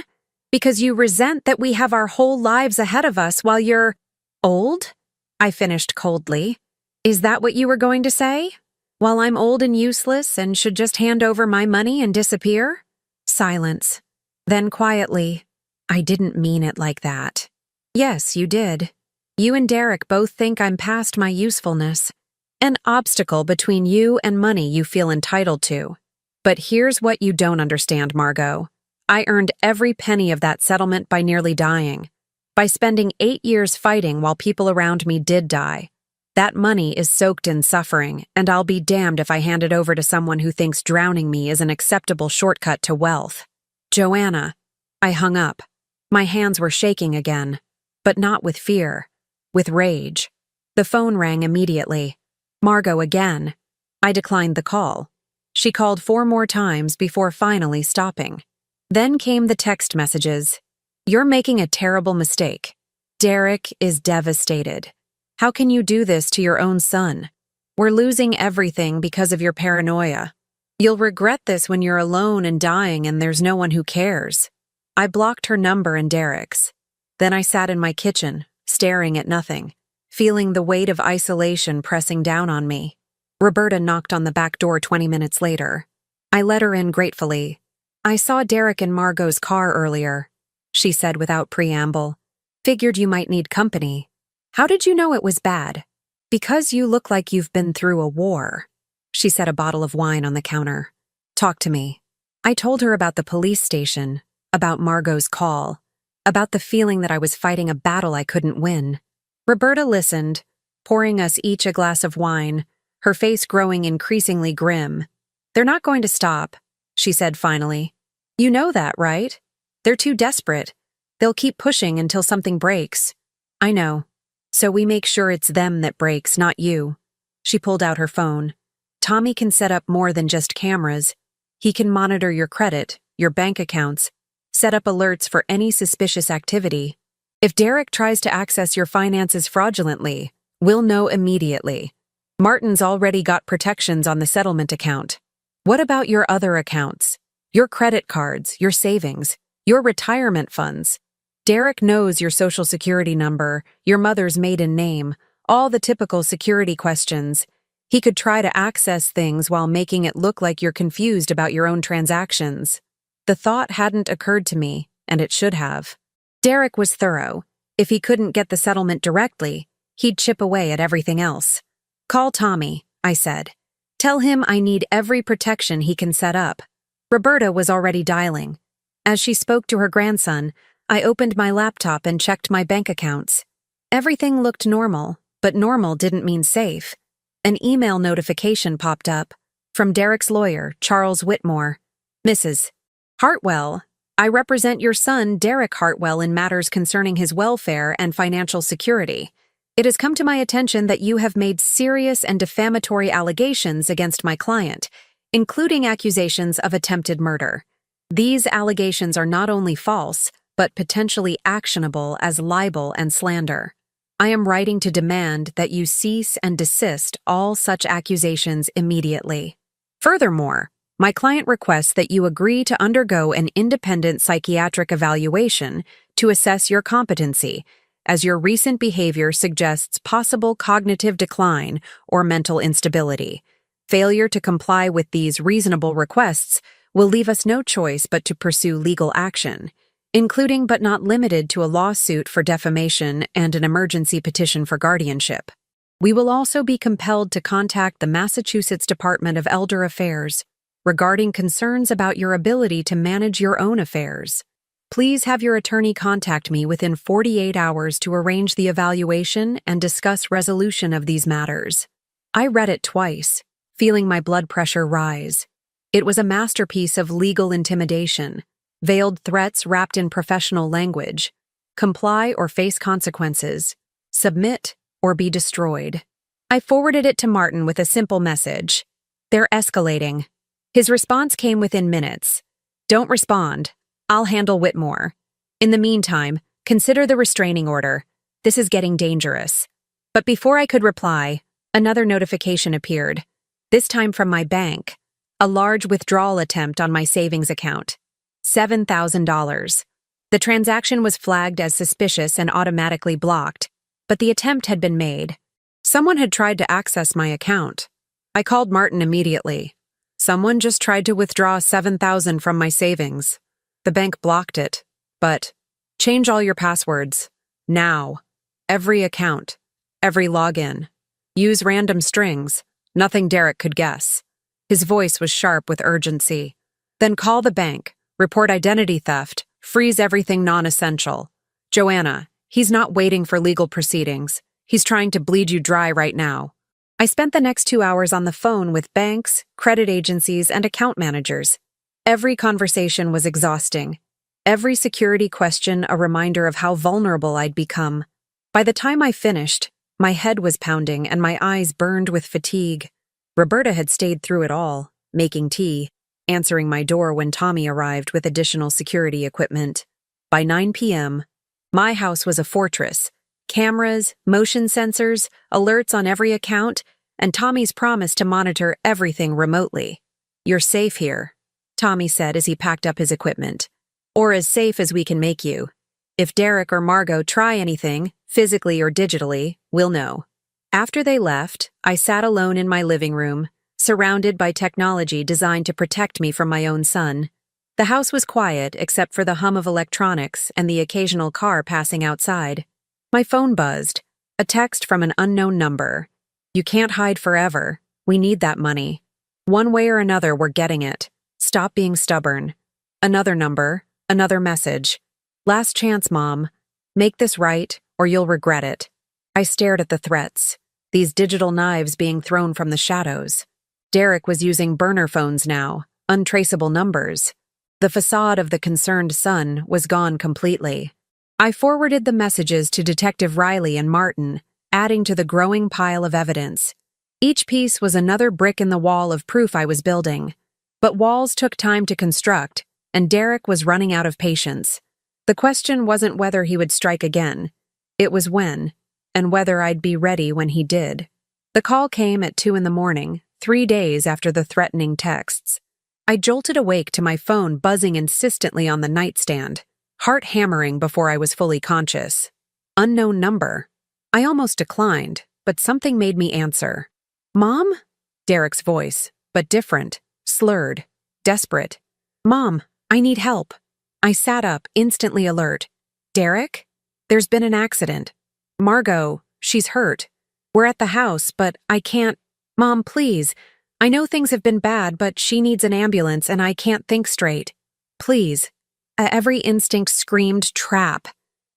Because you resent that we have our whole lives ahead of us while you're old? I finished coldly. Is that what you were going to say? While I'm old and useless and should just hand over my money and disappear? Silence. Then quietly, I didn't mean it like that. Yes, you did. You and Derek both think I'm past my usefulness. An obstacle between you and money you feel entitled to. But here's what you don't understand, Margot. I earned every penny of that settlement by nearly dying. By spending 8 years fighting while people around me did die. That money is soaked in suffering, and I'll be damned if I hand it over to someone who thinks drowning me is an acceptable shortcut to wealth. Joanna. I hung up. My hands were shaking again. But not with fear. With rage. The phone rang immediately. Margot again. I declined the call. She called 4 more times before finally stopping. Then came the text messages. You're making a terrible mistake. Derek is devastated. How can you do this to your own son? We're losing everything because of your paranoia. You'll regret this when you're alone and dying and there's no one who cares. I blocked her number and Derek's. Then I sat in my kitchen, staring at nothing, feeling the weight of isolation pressing down on me. Roberta knocked on the back door 20 minutes later. I let her in gratefully. I saw Derek in Margot's car earlier, she said without preamble. Figured you might need company. How did you know it was bad? Because you look like you've been through a war. She set a bottle of wine on the counter. Talk to me. I told her about the police station, about Margot's call, about the feeling that I was fighting a battle I couldn't win. Roberta listened, pouring us each a glass of wine, her face growing increasingly grim. They're not going to stop, she said finally. You know that, right? They're too desperate. They'll keep pushing until something breaks. I know. So we make sure it's them that breaks, not you. She pulled out her phone. Tommy can set up more than just cameras. He can monitor your credit, your bank accounts, set up alerts for any suspicious activity. If Derek tries to access your finances fraudulently, we'll know immediately. Martin's already got protections on the settlement account. What about your other accounts? Your credit cards, your savings, your retirement funds? Derek knows your social security number, your mother's maiden name, all the typical security questions. He could try to access things while making it look like you're confused about your own transactions. The thought hadn't occurred to me, and it should have. Derek was thorough. If he couldn't get the settlement directly, he'd chip away at everything else. Call Tommy, I said. Tell him I need every protection he can set up. Roberta was already dialing. As she spoke to her grandson, I opened my laptop and checked my bank accounts. Everything looked normal, but normal didn't mean safe. An email notification popped up from Derek's lawyer, Charles Whitmore. Mrs. Hartwell, I represent your son, Derek Hartwell, in matters concerning his welfare and financial security. It has come to my attention that you have made serious and defamatory allegations against my client, including accusations of attempted murder. These allegations are not only false, but potentially actionable as libel and slander. I am writing to demand that you cease and desist all such accusations immediately. Furthermore, my client requests that you agree to undergo an independent psychiatric evaluation to assess your competency, as your recent behavior suggests possible cognitive decline or mental instability. Failure to comply with these reasonable requests will leave us no choice but to pursue legal action, including but not limited to a lawsuit for defamation and an emergency petition for guardianship. We will also be compelled to contact the Massachusetts Department of Elder Affairs regarding concerns about your ability to manage your own affairs. Please have your attorney contact me within 48 hours to arrange the evaluation and discuss resolution of these matters. I read it twice, feeling my blood pressure rise. It was a masterpiece of legal intimidation, veiled threats wrapped in professional language. Comply or face consequences. Submit or be destroyed. I forwarded it to Martin with a simple message. They're escalating. His response came within minutes. Don't respond. I'll handle Whitmore. In the meantime, consider the restraining order. This is getting dangerous. But before I could reply, another notification appeared, this time from my bank. A large withdrawal attempt on my savings account. $7,000. The transaction was flagged as suspicious and automatically blocked, but the attempt had been made. Someone had tried to access my account. I called Martin immediately. Someone just tried to withdraw $7,000 from my savings. The bank blocked it, but change all your passwords. Now. Every account. Every login. Use random strings. Nothing Derek could guess. His voice was sharp with urgency. Then call the bank, report identity theft, freeze everything non-essential. Joanna, he's not waiting for legal proceedings. He's trying to bleed you dry right now. I spent the next 2 hours on the phone with banks, credit agencies, and account managers. Every conversation was exhausting. Every security question a reminder of how vulnerable I'd become. By the time I finished, my head was pounding and my eyes burned with fatigue. Roberta had stayed through it all, making tea, answering my door when Tommy arrived with additional security equipment. By 9 p.m., my house was a fortress. Cameras, motion sensors, alerts on every account, and Tommy's promise to monitor everything remotely. You're safe here, Tommy said as he packed up his equipment. Or as safe as we can make you. If Derek or Margot try anything, physically or digitally, we'll know. After they left, I sat alone in my living room, surrounded by technology designed to protect me from my own son. The house was quiet except for the hum of electronics and the occasional car passing outside. My phone buzzed, a text from an unknown number. You can't hide forever. We need that money. One way or another, we're getting it. Stop being stubborn. Another number, another message. Last chance, Mom. Make this right, or you'll regret it. I stared at the threats, these digital knives being thrown from the shadows. Derek was using burner phones now, untraceable numbers. The facade of the concerned son was gone completely. I forwarded the messages to Detective Riley and Martin, adding to the growing pile of evidence. Each piece was another brick in the wall of proof I was building. But walls took time to construct, and Derek was running out of patience. The question wasn't whether he would strike again. It was when, and whether I'd be ready when he did. The call came at 2 a.m, 3 days after the threatening texts. I jolted awake to my phone buzzing insistently on the nightstand, heart hammering before I was fully conscious. Unknown number. I almost declined, but something made me answer. Mom? Derek's voice, but different, slurred, desperate. Mom, I need help. I sat up, instantly alert. Derek? There's been an accident. Margot, she's hurt. We're at the house, but I can't. Mom, please. I know things have been bad, but she needs an ambulance and I can't think straight. Please. Every instinct screamed trap.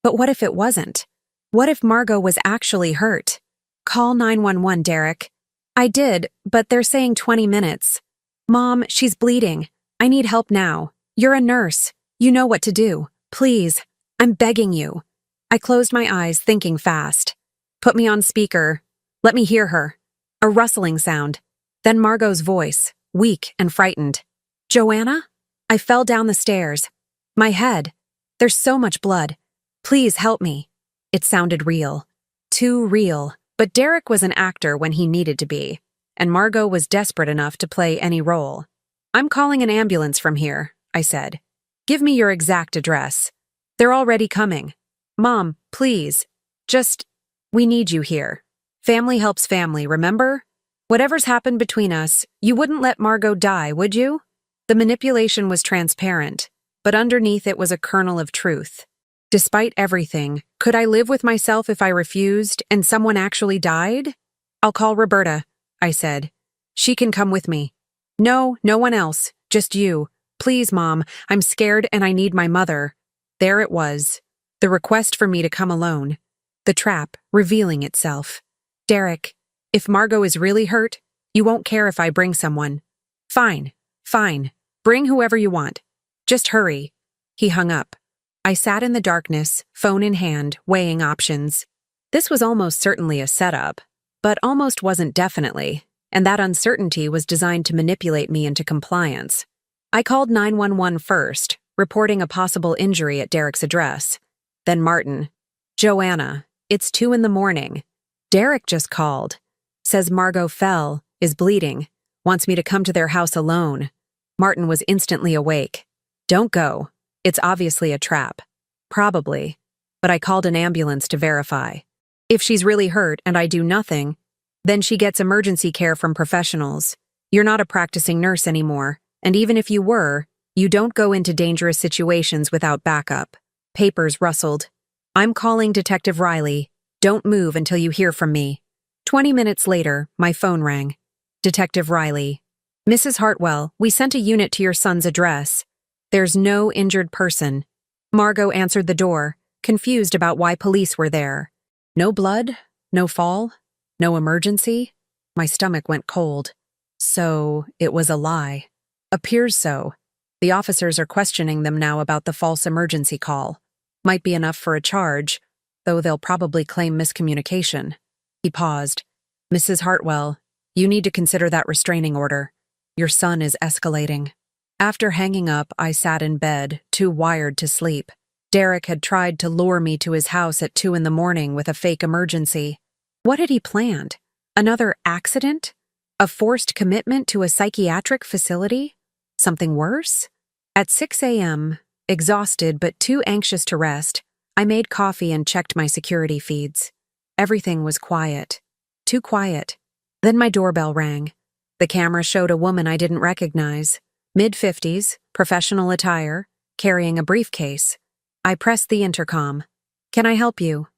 But what if it wasn't? What if Margot was actually hurt? Call 911, Derek. I did, but they're saying 20 minutes. Mom, she's bleeding. I need help now. You're a nurse. You know what to do. Please. I'm begging you. I closed my eyes, thinking fast. Put me on speaker. Let me hear her. A rustling sound. Then Margot's voice, weak and frightened. Joanna? I fell down the stairs. My head. There's so much blood. Please help me. It sounded real. Too real. But Derek was an actor when he needed to be, and Margot was desperate enough to play any role. I'm calling an ambulance from here, I said. Give me your exact address. They're already coming. Mom, please. Just, we need you here. Family helps family, remember? Whatever's happened between us, you wouldn't let Margot die, would you? The manipulation was transparent, but underneath it was a kernel of truth. Despite everything, could I live with myself if I refused and someone actually died? I'll call Roberta, I said. She can come with me. No, no one else, just you. Please, Mom, I'm scared and I need my mother. There it was, the request for me to come alone. The trap revealing itself. Derek, if Margot is really hurt, you won't care if I bring someone. Fine, fine. Bring whoever you want. Just hurry. He hung up. I sat in the darkness, phone in hand, weighing options. This was almost certainly a setup, but almost wasn't definitely, and that uncertainty was designed to manipulate me into compliance. I called 911 first, reporting a possible injury at Derek's address. Then Martin. Joanna, it's 2 a.m. Derek just called. Says Margot fell, is bleeding, wants me to come to their house alone. Martin was instantly awake. Don't go. It's obviously a trap. Probably. But I called an ambulance to verify. If she's really hurt and I do nothing, then she gets emergency care from professionals. You're not a practicing nurse anymore, and even if you were, you don't go into dangerous situations without backup. Papers rustled. I'm calling Detective Riley. Don't move until you hear from me. 20 minutes later, my phone rang. Detective Riley. Mrs. Hartwell, we sent a unit to your son's address. There's no injured person. Margot answered the door, confused about why police were there. No blood? No fall? No emergency? My stomach went cold. So, it was a lie. Appears so. The officers are questioning them now about the false emergency call. Might be enough for a charge, though they'll probably claim miscommunication. He paused. Mrs. Hartwell, you need to consider that restraining order. Your son is escalating. After hanging up, I sat in bed, too wired to sleep. Derek had tried to lure me to his house at 2 a.m. with a fake emergency. What had he planned? Another accident? A forced commitment to a psychiatric facility? Something worse? At 6 a.m., exhausted but too anxious to rest, I made coffee and checked my security feeds. Everything was quiet. Too quiet. Then my doorbell rang. The camera showed a woman I didn't recognize. Mid-50s, professional attire, carrying a briefcase. I pressed the intercom. Can I help you?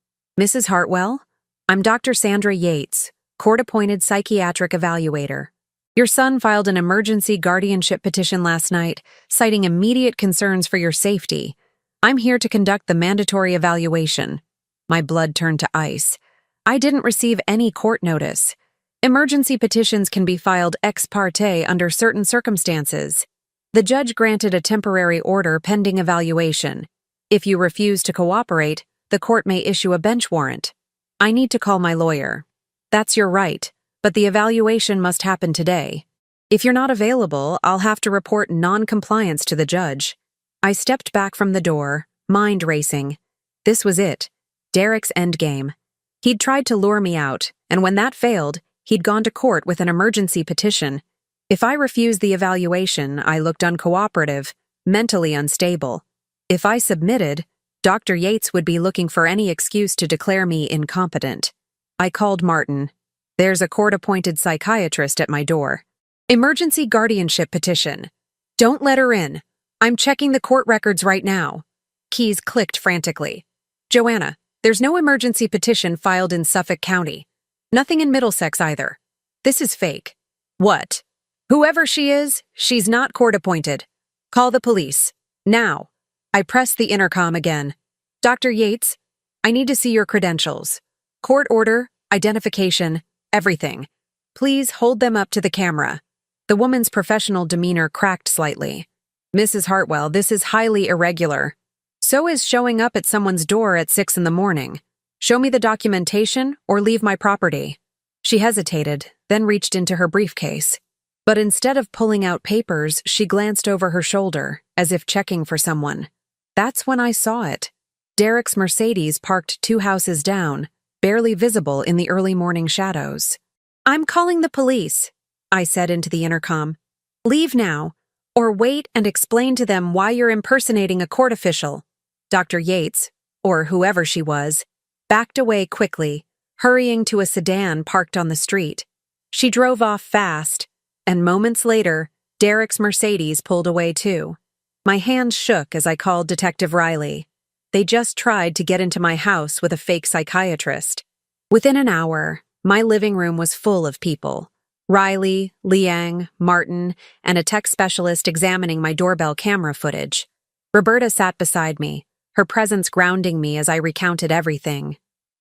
Mrs. Hartwell? I'm Dr. Sandra Yates, court-appointed psychiatric evaluator. Your son filed an emergency guardianship petition last night, citing immediate concerns for your safety. I'm here to conduct the mandatory evaluation. My blood turned to ice. I didn't receive any court notice. Emergency petitions can be filed ex parte under certain circumstances. The judge granted a temporary order pending evaluation. If you refuse to cooperate, the court may issue a bench warrant. I need to call my lawyer. That's your right, but the evaluation must happen today. If you're not available, I'll have to report non-compliance to the judge. I stepped back from the door, mind racing. This was it. Derek's endgame. He'd tried to lure me out, and when that failed, he'd gone to court with an emergency petition. If I refused the evaluation, I looked uncooperative, mentally unstable. If I submitted, Dr. Yates would be looking for any excuse to declare me incompetent. I called Martin. There's a court-appointed psychiatrist at my door. Emergency guardianship petition. Don't let her in. I'm checking the court records right now. Keys clicked frantically. Joanna, there's no emergency petition filed in Suffolk County. Nothing in Middlesex either. This is fake. What? Whoever she is, she's not court-appointed. Call the police. Now. I pressed the intercom again. Dr. Yates, I need to see your credentials. Court order, identification, everything. Please hold them up to the camera. The woman's professional demeanor cracked slightly. Mrs. Hartwell, this is highly irregular. So is showing up at someone's door at 6 a.m. Show me the documentation or leave my property. She hesitated, then reached into her briefcase. But instead of pulling out papers, she glanced over her shoulder, as if checking for someone. That's when I saw it. Derek's Mercedes parked 2 houses down, barely visible in the early morning shadows. I'm calling the police, I said into the intercom. Leave now, or wait and explain to them why you're impersonating a court official. Dr. Yates, or whoever she was, backed away quickly, hurrying to a sedan parked on the street. She drove off fast, and moments later, Derek's Mercedes pulled away too. My hands shook as I called Detective Riley. They just tried to get into my house with a fake psychiatrist. Within an hour, my living room was full of people. Riley, Liang, Martin, and a tech specialist examining my doorbell camera footage. Roberta sat beside me, her presence grounding me as I recounted everything.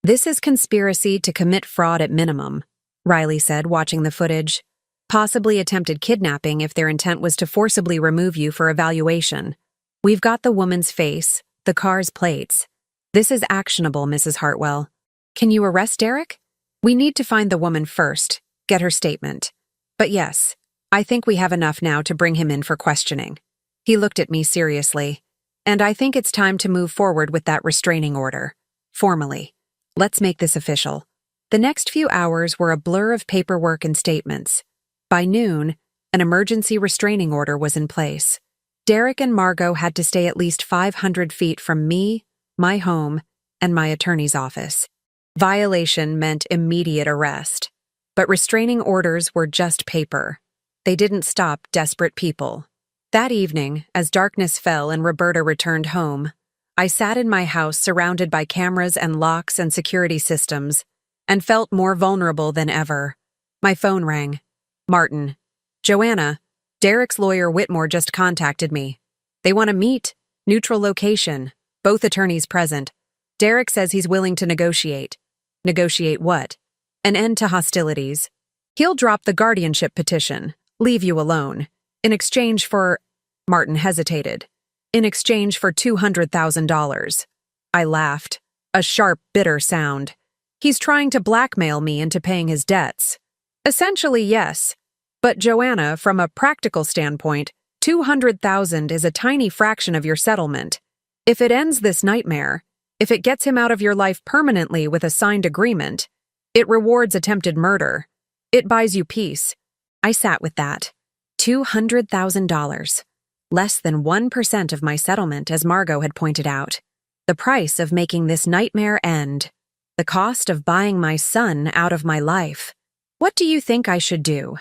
"This is conspiracy to commit fraud at minimum," Riley said, watching the footage. "Possibly attempted kidnapping if their intent was to forcibly remove you for evaluation. We've got the woman's face, the car's plates. This is actionable, Mrs. Hartwell. Can you arrest Derek? We need to find the woman first, get her statement. But yes, I think we have enough now to bring him in for questioning." He looked at me seriously. "And I think it's time to move forward with that restraining order. Formally. Let's make this official." The next few hours were a blur of paperwork and statements. By noon, an emergency restraining order was in place. Derek and Margot had to stay at least 500 feet from me, my home, and my attorney's office. Violation meant immediate arrest. But restraining orders were just paper. They didn't stop desperate people. That evening, as darkness fell and Roberta returned home, I sat in my house surrounded by cameras and locks and security systems, and felt more vulnerable than ever. My phone rang. "Martin. Joanna, Derek's lawyer Whitmore just contacted me. They want to meet, neutral location, both attorneys present. Derek says he's willing to negotiate." "Negotiate what?" "An end to hostilities. He'll drop the guardianship petition, leave you alone, in exchange for—" Martin hesitated. "In exchange for $200,000. I laughed, a sharp, bitter sound. "He's trying to blackmail me into paying his debts." "Essentially, yes. But Joanna, from a practical standpoint, $200,000 is a tiny fraction of your settlement. If it ends this nightmare, if it gets him out of your life permanently with a signed agreement, it rewards attempted murder. It buys you peace." I sat with that. $200,000. Less than 1% of my settlement, as Margot had pointed out. The price of making this nightmare end. The cost of buying my son out of my life. "What do you think I should do?"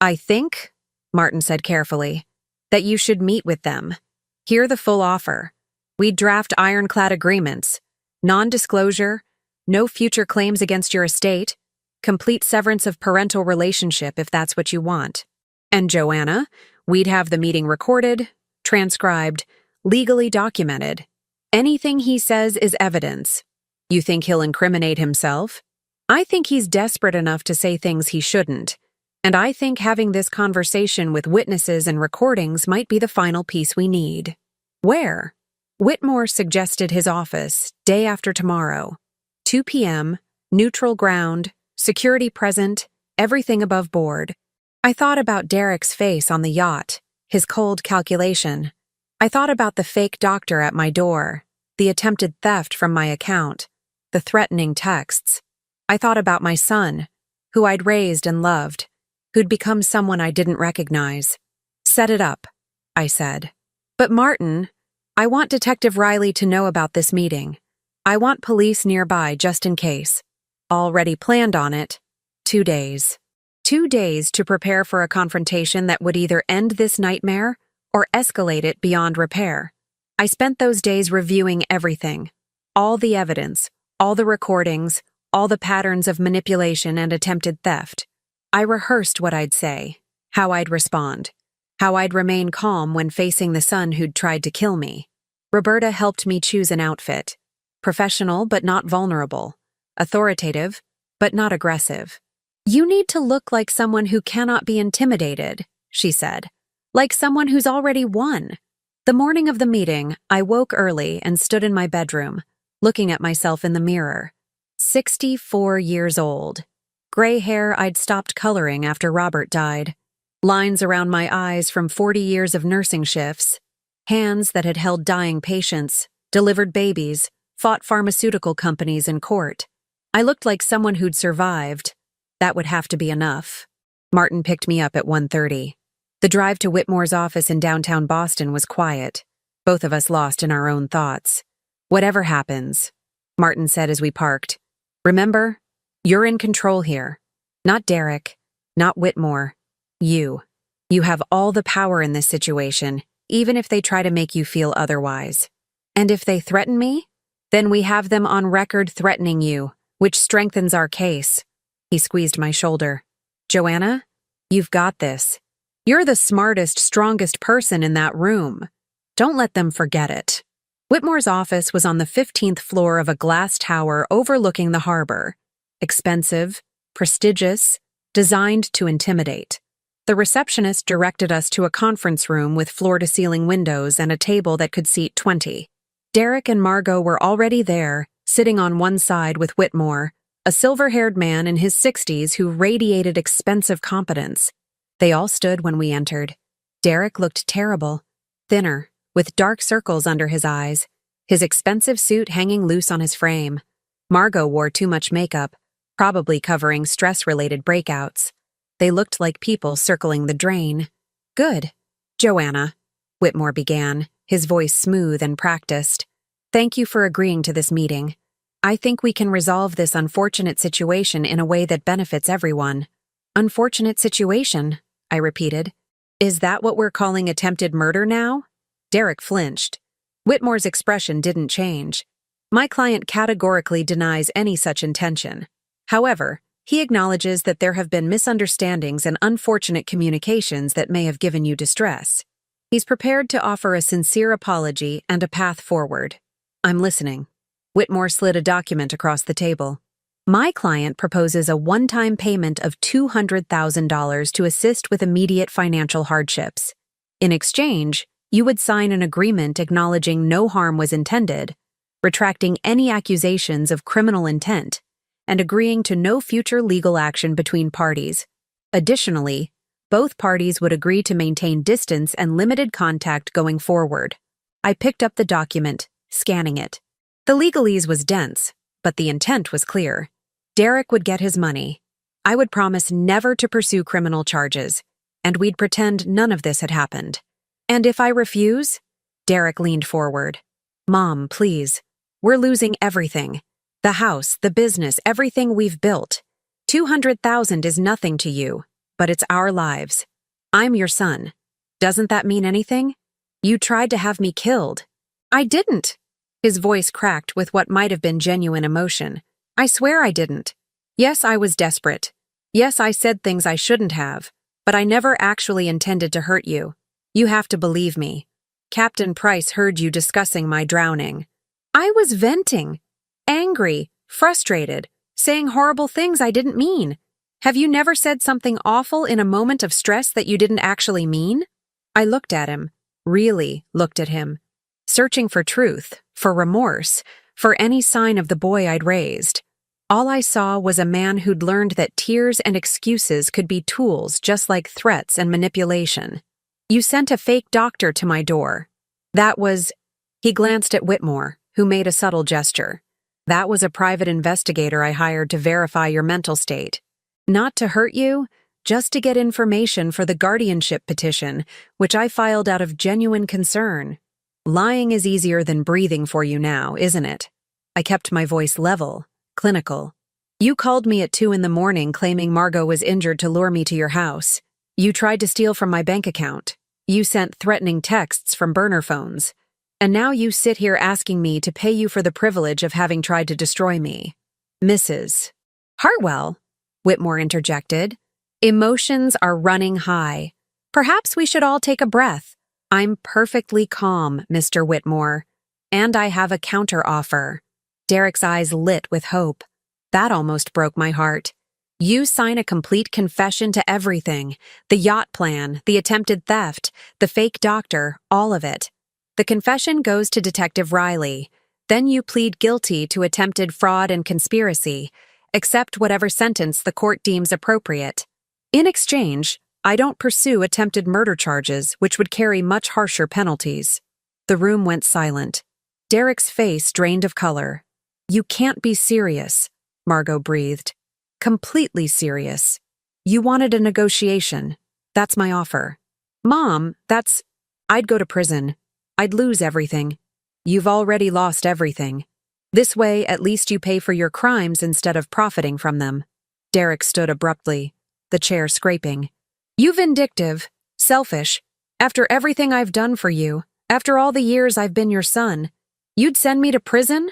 "I think," Martin said carefully, "that you should meet with them. Hear the full offer. We'd draft ironclad agreements. Non-disclosure, no future claims against your estate, complete severance of parental relationship if that's what you want. And Joanna, we'd have the meeting recorded, transcribed, legally documented. Anything he says is evidence. You think he'll incriminate himself? I think he's desperate enough to say things he shouldn't. And I think having this conversation with witnesses and recordings might be the final piece we need." "Where?" Whitmore suggested his office, day after tomorrow. 2 p.m., neutral ground, security present, everything above board. I thought about Derek's face on the yacht, his cold calculation. I thought about the fake doctor at my door, the attempted theft from my account, the threatening texts. I thought about my son, who I'd raised and loved, who'd become someone I didn't recognize. "Set it up," I said. "But Martin, I want Detective Riley to know about this meeting. I want police nearby just in case. Already planned on it. 2 days. 2 days to prepare for a confrontation that would either end this nightmare or escalate it beyond repair. I spent those days reviewing everything. All the evidence, all the recordings, all the patterns of manipulation and attempted theft. I rehearsed what I'd say, how I'd respond, how I'd remain calm when facing the son who'd tried to kill me. Roberta helped me choose an outfit. Professional but not vulnerable. Authoritative but not aggressive. "You need to look like someone who cannot be intimidated," she said. "Like someone who's already won." The morning of the meeting, I woke early and stood in my bedroom, looking at myself in the mirror. 64 years old. Gray hair I'd stopped coloring after Robert died. Lines around my eyes from 40 years of nursing shifts. Hands that had held dying patients, delivered babies, fought pharmaceutical companies in court. I looked like someone who'd survived. That would have to be enough. Martin picked me up at 1:30. The drive to Whitmore's office in downtown Boston was quiet, both of us lost in our own thoughts. Whatever happens, Martin said as we parked. Remember, you're in control here. Not Derek, not Whitmore. You. You have all the power in this situation, even if they try to make you feel otherwise. And if they threaten me, then we have them on record threatening you, which strengthens our case. He squeezed my shoulder. Joanna, you've got this. You're the smartest, strongest person in that room. Don't let them forget it. Whitmore's office was on the 15th floor of a glass tower overlooking the harbor. Expensive, prestigious, designed to intimidate. The receptionist directed us to a conference room with floor-to-ceiling windows and a table that could seat 20. Derek and Margot were already there, sitting on one side with Whitmore, a silver-haired man in his 60s who radiated expensive competence. They all stood when we entered. Derek looked terrible, thinner, with dark circles under his eyes, his expensive suit hanging loose on his frame. Margot wore too much makeup, probably covering stress-related breakouts. They looked like people circling the drain. Good. Joanna, Whitmore began, his voice smooth and practiced. Thank you for agreeing to this meeting. I think we can resolve this unfortunate situation in a way that benefits everyone. Unfortunate situation, I repeated. Is that what we're calling attempted murder now? Derek flinched. Whitmore's expression didn't change. My client categorically denies any such intention. However, he acknowledges that there have been misunderstandings and unfortunate communications that may have given you distress. He's prepared to offer a sincere apology and a path forward. I'm listening. Whitmore slid a document across the table. My client proposes a one-time payment of $200,000 to assist with immediate financial hardships. In exchange, you would sign an agreement acknowledging no harm was intended, retracting any accusations of criminal intent, and agreeing to no future legal action between parties. Additionally, both parties would agree to maintain distance and limited contact going forward. I picked up the document, scanning it. The legalese was dense, but the intent was clear. Derek would get his money. I would promise never to pursue criminal charges, and we'd pretend none of this had happened. And if I refuse? Derek leaned forward. Mom, please. We're losing everything. The house, the business, everything we've built. $200,000 is nothing to you, but it's our lives. I'm your son. Doesn't that mean anything? You tried to have me killed. I didn't. His voice cracked with what might have been genuine emotion. I swear I didn't. Yes, I was desperate. Yes, I said things I shouldn't have, but I never actually intended to hurt you. You have to believe me. Captain Price heard you discussing my drowning. I was venting. Angry, frustrated, saying horrible things I didn't mean. Have you never said something awful in a moment of stress that you didn't actually mean? I looked at him, really looked at him, searching for truth, for remorse, for any sign of the boy I'd raised. All I saw was a man who'd learned that tears and excuses could be tools just like threats and manipulation. You sent a fake doctor to my door. That was... He glanced at Whitmore, who made a subtle gesture. That was a private investigator I hired to verify your mental state. Not to hurt you, just to get information for the guardianship petition, which I filed out of genuine concern. Lying is easier than breathing for you now, isn't it? I kept my voice level, clinical. You called me at 2 a.m. claiming Margot was injured to lure me to your house. You tried to steal from my bank account. You sent threatening texts from burner phones. And now you sit here asking me to pay you for the privilege of having tried to destroy me. Mrs. Hartwell, Whitmore interjected. Emotions are running high. Perhaps we should all take a breath. I'm perfectly calm, Mr. Whitmore. And I have a counter-offer. Derek's eyes lit with hope. That almost broke my heart. You sign a complete confession to everything. The yacht plan, the attempted theft, the fake doctor, all of it. The confession goes to Detective Riley. Then you plead guilty to attempted fraud and conspiracy, accept whatever sentence the court deems appropriate. In exchange, I don't pursue attempted murder charges, which would carry much harsher penalties. The room went silent. Derek's face drained of color. You can't be serious, Margot breathed. Completely serious. You wanted a negotiation. That's my offer. Mom, I'd go to prison. I'd lose everything. You've already lost everything. This way, at least you pay for your crimes instead of profiting from them. Derek stood abruptly, the chair scraping. You vindictive, selfish. After everything I've done for you, after all the years I've been your son, you'd send me to prison?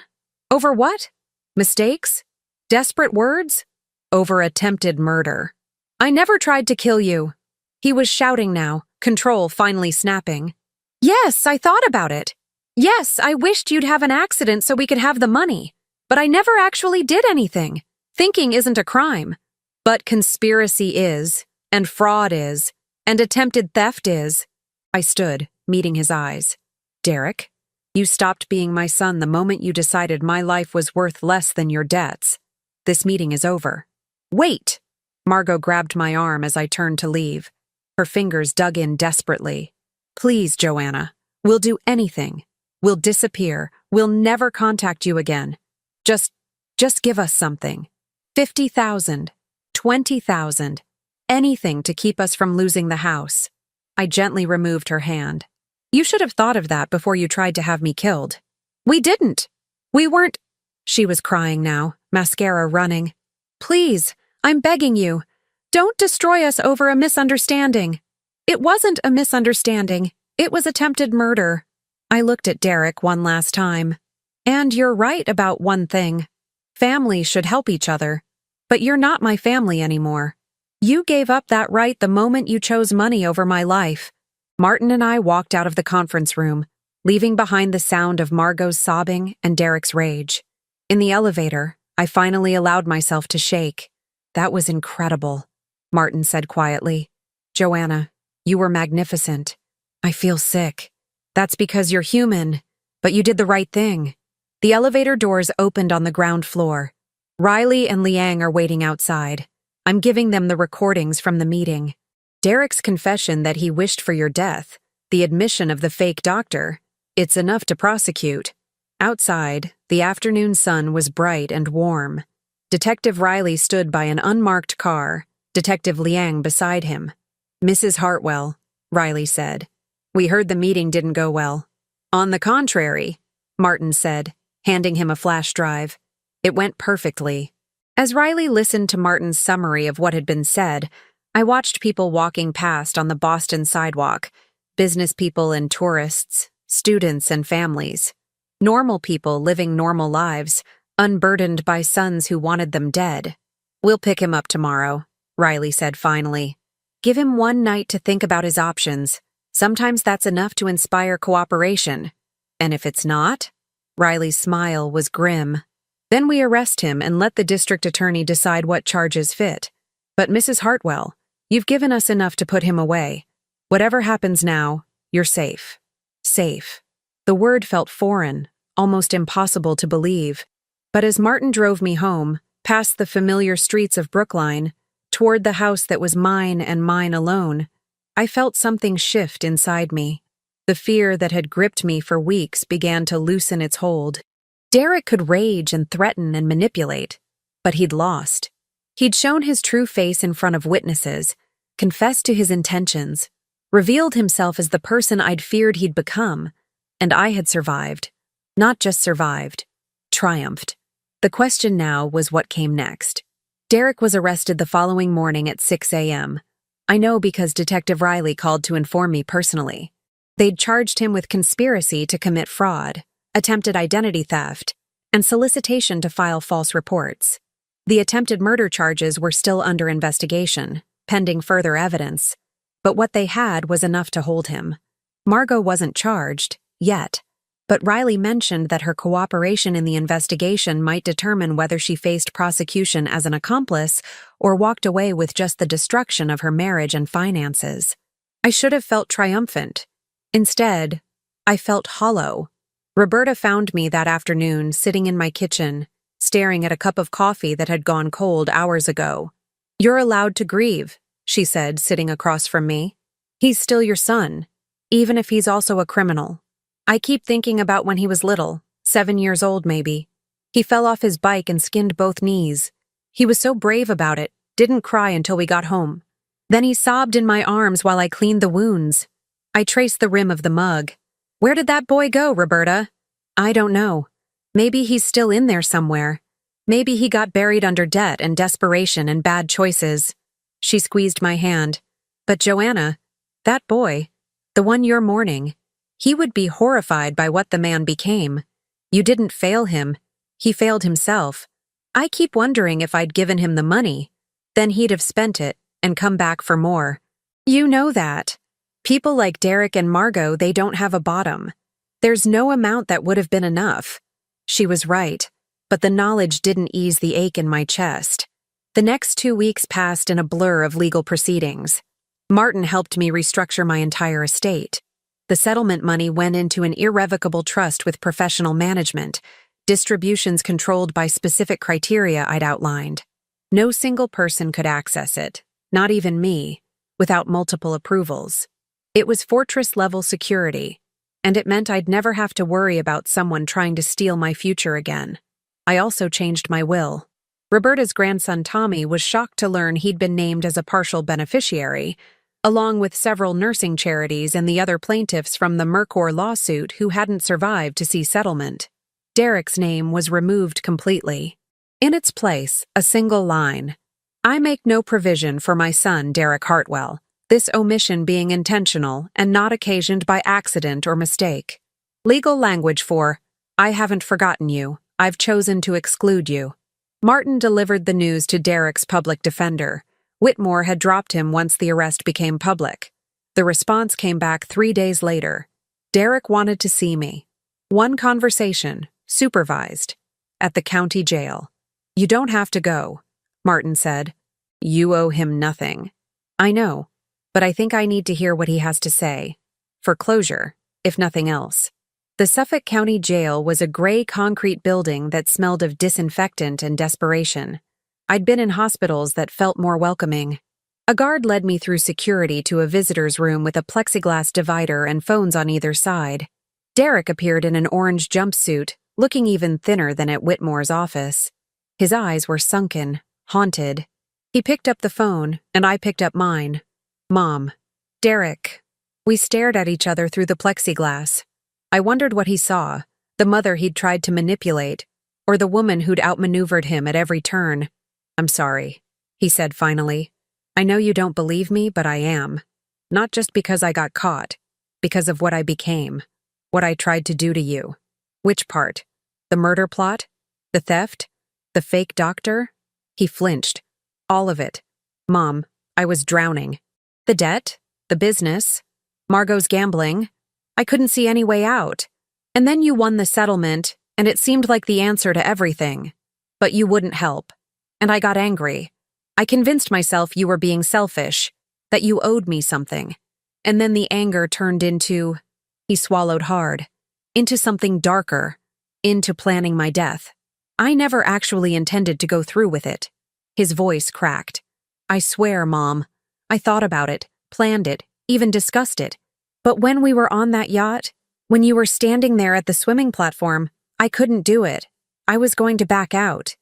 Over what? Mistakes? Desperate words? Over attempted murder. I never tried to kill you. He was shouting now, control finally snapping. Yes, I thought about it. Yes, I wished you'd have an accident so we could have the money. But I never actually did anything. Thinking isn't a crime. But conspiracy is, and fraud is, and attempted theft is. I stood, meeting his eyes. Derek, you stopped being my son the moment you decided my life was worth less than your debts. This meeting is over. Wait! Margot grabbed my arm as I turned to leave. Her fingers dug in desperately. Please, Joanna, we'll do anything. We'll disappear. We'll never contact you again. Just give us something. 50,000, 20,000, anything to keep us from losing the house. I gently removed her hand. You should have thought of that before you tried to have me killed. We didn't. We weren't. She was crying now, mascara running. Please, I'm begging you. Don't destroy us over a misunderstanding. It wasn't a misunderstanding. It was attempted murder. I looked at Derek one last time. And you're right about one thing. Families should help each other. But you're not my family anymore. You gave up that right the moment you chose money over my life. Martin and I walked out of the conference room, leaving behind the sound of Margot's sobbing and Derek's rage. In the elevator, I finally allowed myself to shake. That was incredible, Martin said quietly. Joanna, you were magnificent. I feel sick. That's because you're human, but you did the right thing. The elevator doors opened on the ground floor. Riley and Liang are waiting outside. I'm giving them the recordings from the meeting. Derek's confession that he wished for your death, the admission of the fake doctor, it's enough to prosecute. Outside, the afternoon sun was bright and warm. Detective Riley stood by an unmarked car, Detective Liang beside him. Mrs. Hartwell, Riley said. We heard the meeting didn't go well. On the contrary, Martin said, handing him a flash drive. It went perfectly. As Riley listened to Martin's summary of what had been said, I watched people walking past on the Boston sidewalk, business people and tourists, students and families. Normal people living normal lives, unburdened by sons who wanted them dead. We'll pick him up tomorrow, Riley said finally. Give him one night to think about his options. Sometimes that's enough to inspire cooperation. And if it's not? Riley's smile was grim. Then we arrest him and let the district attorney decide what charges fit. But Mrs. Hartwell, you've given us enough to put him away. Whatever happens now, you're safe. Safe. The word felt foreign, almost impossible to believe. But as Martin drove me home, past the familiar streets of Brookline, toward the house that was mine and mine alone, I felt something shift inside me. The fear that had gripped me for weeks began to loosen its hold. Derek could rage and threaten and manipulate, but he'd lost. He'd shown his true face in front of witnesses, confessed to his intentions, revealed himself as the person I'd feared he'd become, and I had survived. Not just survived, triumphed. The question now was what came next. Derek was arrested the following morning at 6 a.m. I know because Detective Riley called to inform me personally. They'd charged him with conspiracy to commit fraud, attempted identity theft, and solicitation to file false reports. The attempted murder charges were still under investigation, pending further evidence, but what they had was enough to hold him. Margot wasn't charged, yet, but Riley mentioned that her cooperation in the investigation might determine whether she faced prosecution as an accomplice or walked away with just the destruction of her marriage and finances. I should have felt triumphant. Instead, I felt hollow. Roberta found me that afternoon sitting in my kitchen, staring at a cup of coffee that had gone cold hours ago. You're allowed to grieve, she said, sitting across from me. He's still your son, even if he's also a criminal. I keep thinking about when he was little, 7 years old maybe. He fell off his bike and skinned both knees. He was so brave about it, didn't cry until we got home. Then he sobbed in my arms while I cleaned the wounds. I traced the rim of the mug. Where did that boy go, Roberta? I don't know. Maybe he's still in there somewhere. Maybe he got buried under debt and desperation and bad choices. She squeezed my hand. But Joanna, that boy, the one you're mourning, he would be horrified by what the man became. You didn't fail him. He failed himself. I keep wondering if I'd given him the money. Then he'd have spent it and come back for more. You know that. People like Derek and Margot, they don't have a bottom. There's no amount that would have been enough. She was right, but the knowledge didn't ease the ache in my chest. The next 2 weeks passed in a blur of legal proceedings. Martin helped me restructure my entire estate. The settlement money went into an irrevocable trust with professional management, distributions controlled by specific criteria I'd outlined. No single person could access it, not even me, without multiple approvals. It was fortress-level security, and it meant I'd never have to worry about someone trying to steal my future again. I also changed my will. Roberta's grandson Tommy was shocked to learn he'd been named as a partial beneficiary, along with several nursing charities and the other plaintiffs from the Mercor lawsuit who hadn't survived to see settlement. Derek's name was removed completely. In its place, a single line. I make no provision for my son, Derek Hartwell, this omission being intentional and not occasioned by accident or mistake. Legal language for, I haven't forgotten you, I've chosen to exclude you. Martin delivered the news to Derek's public defender. Whitmore had dropped him once the arrest became public. The response came back 3 days later. Derek wanted to see me. One conversation, supervised, at the county jail. You don't have to go, Martin said. You owe him nothing. I know, but I think I need to hear what he has to say. For closure, if nothing else. The Suffolk County Jail was a gray concrete building that smelled of disinfectant and desperation. I'd been in hospitals that felt more welcoming. A guard led me through security to a visitor's room with a plexiglass divider and phones on either side. Derek appeared in an orange jumpsuit, looking even thinner than at Whitmore's office. His eyes were sunken, haunted. He picked up the phone, and I picked up mine. Mom. Derek. We stared at each other through the plexiglass. I wondered what he saw, the mother he'd tried to manipulate, or the woman who'd outmaneuvered him at every turn. I'm sorry, he said finally. I know you don't believe me, but I am. Not just because I got caught, because of what I became, what I tried to do to you. Which part? The murder plot? The theft? The fake doctor? He flinched. All of it. Mom, I was drowning. The debt? The business? Margot's gambling? I couldn't see any way out. And then you won the settlement, and it seemed like the answer to everything. But you wouldn't help. And I got angry. I convinced myself you were being selfish, that you owed me something. And then the anger turned into, he swallowed hard, into something darker, into planning my death. I never actually intended to go through with it. His voice cracked. I swear, Mom, I thought about it, planned it, even discussed it. But when we were on that yacht, when you were standing there at the swimming platform, I couldn't do it. I was going to back out.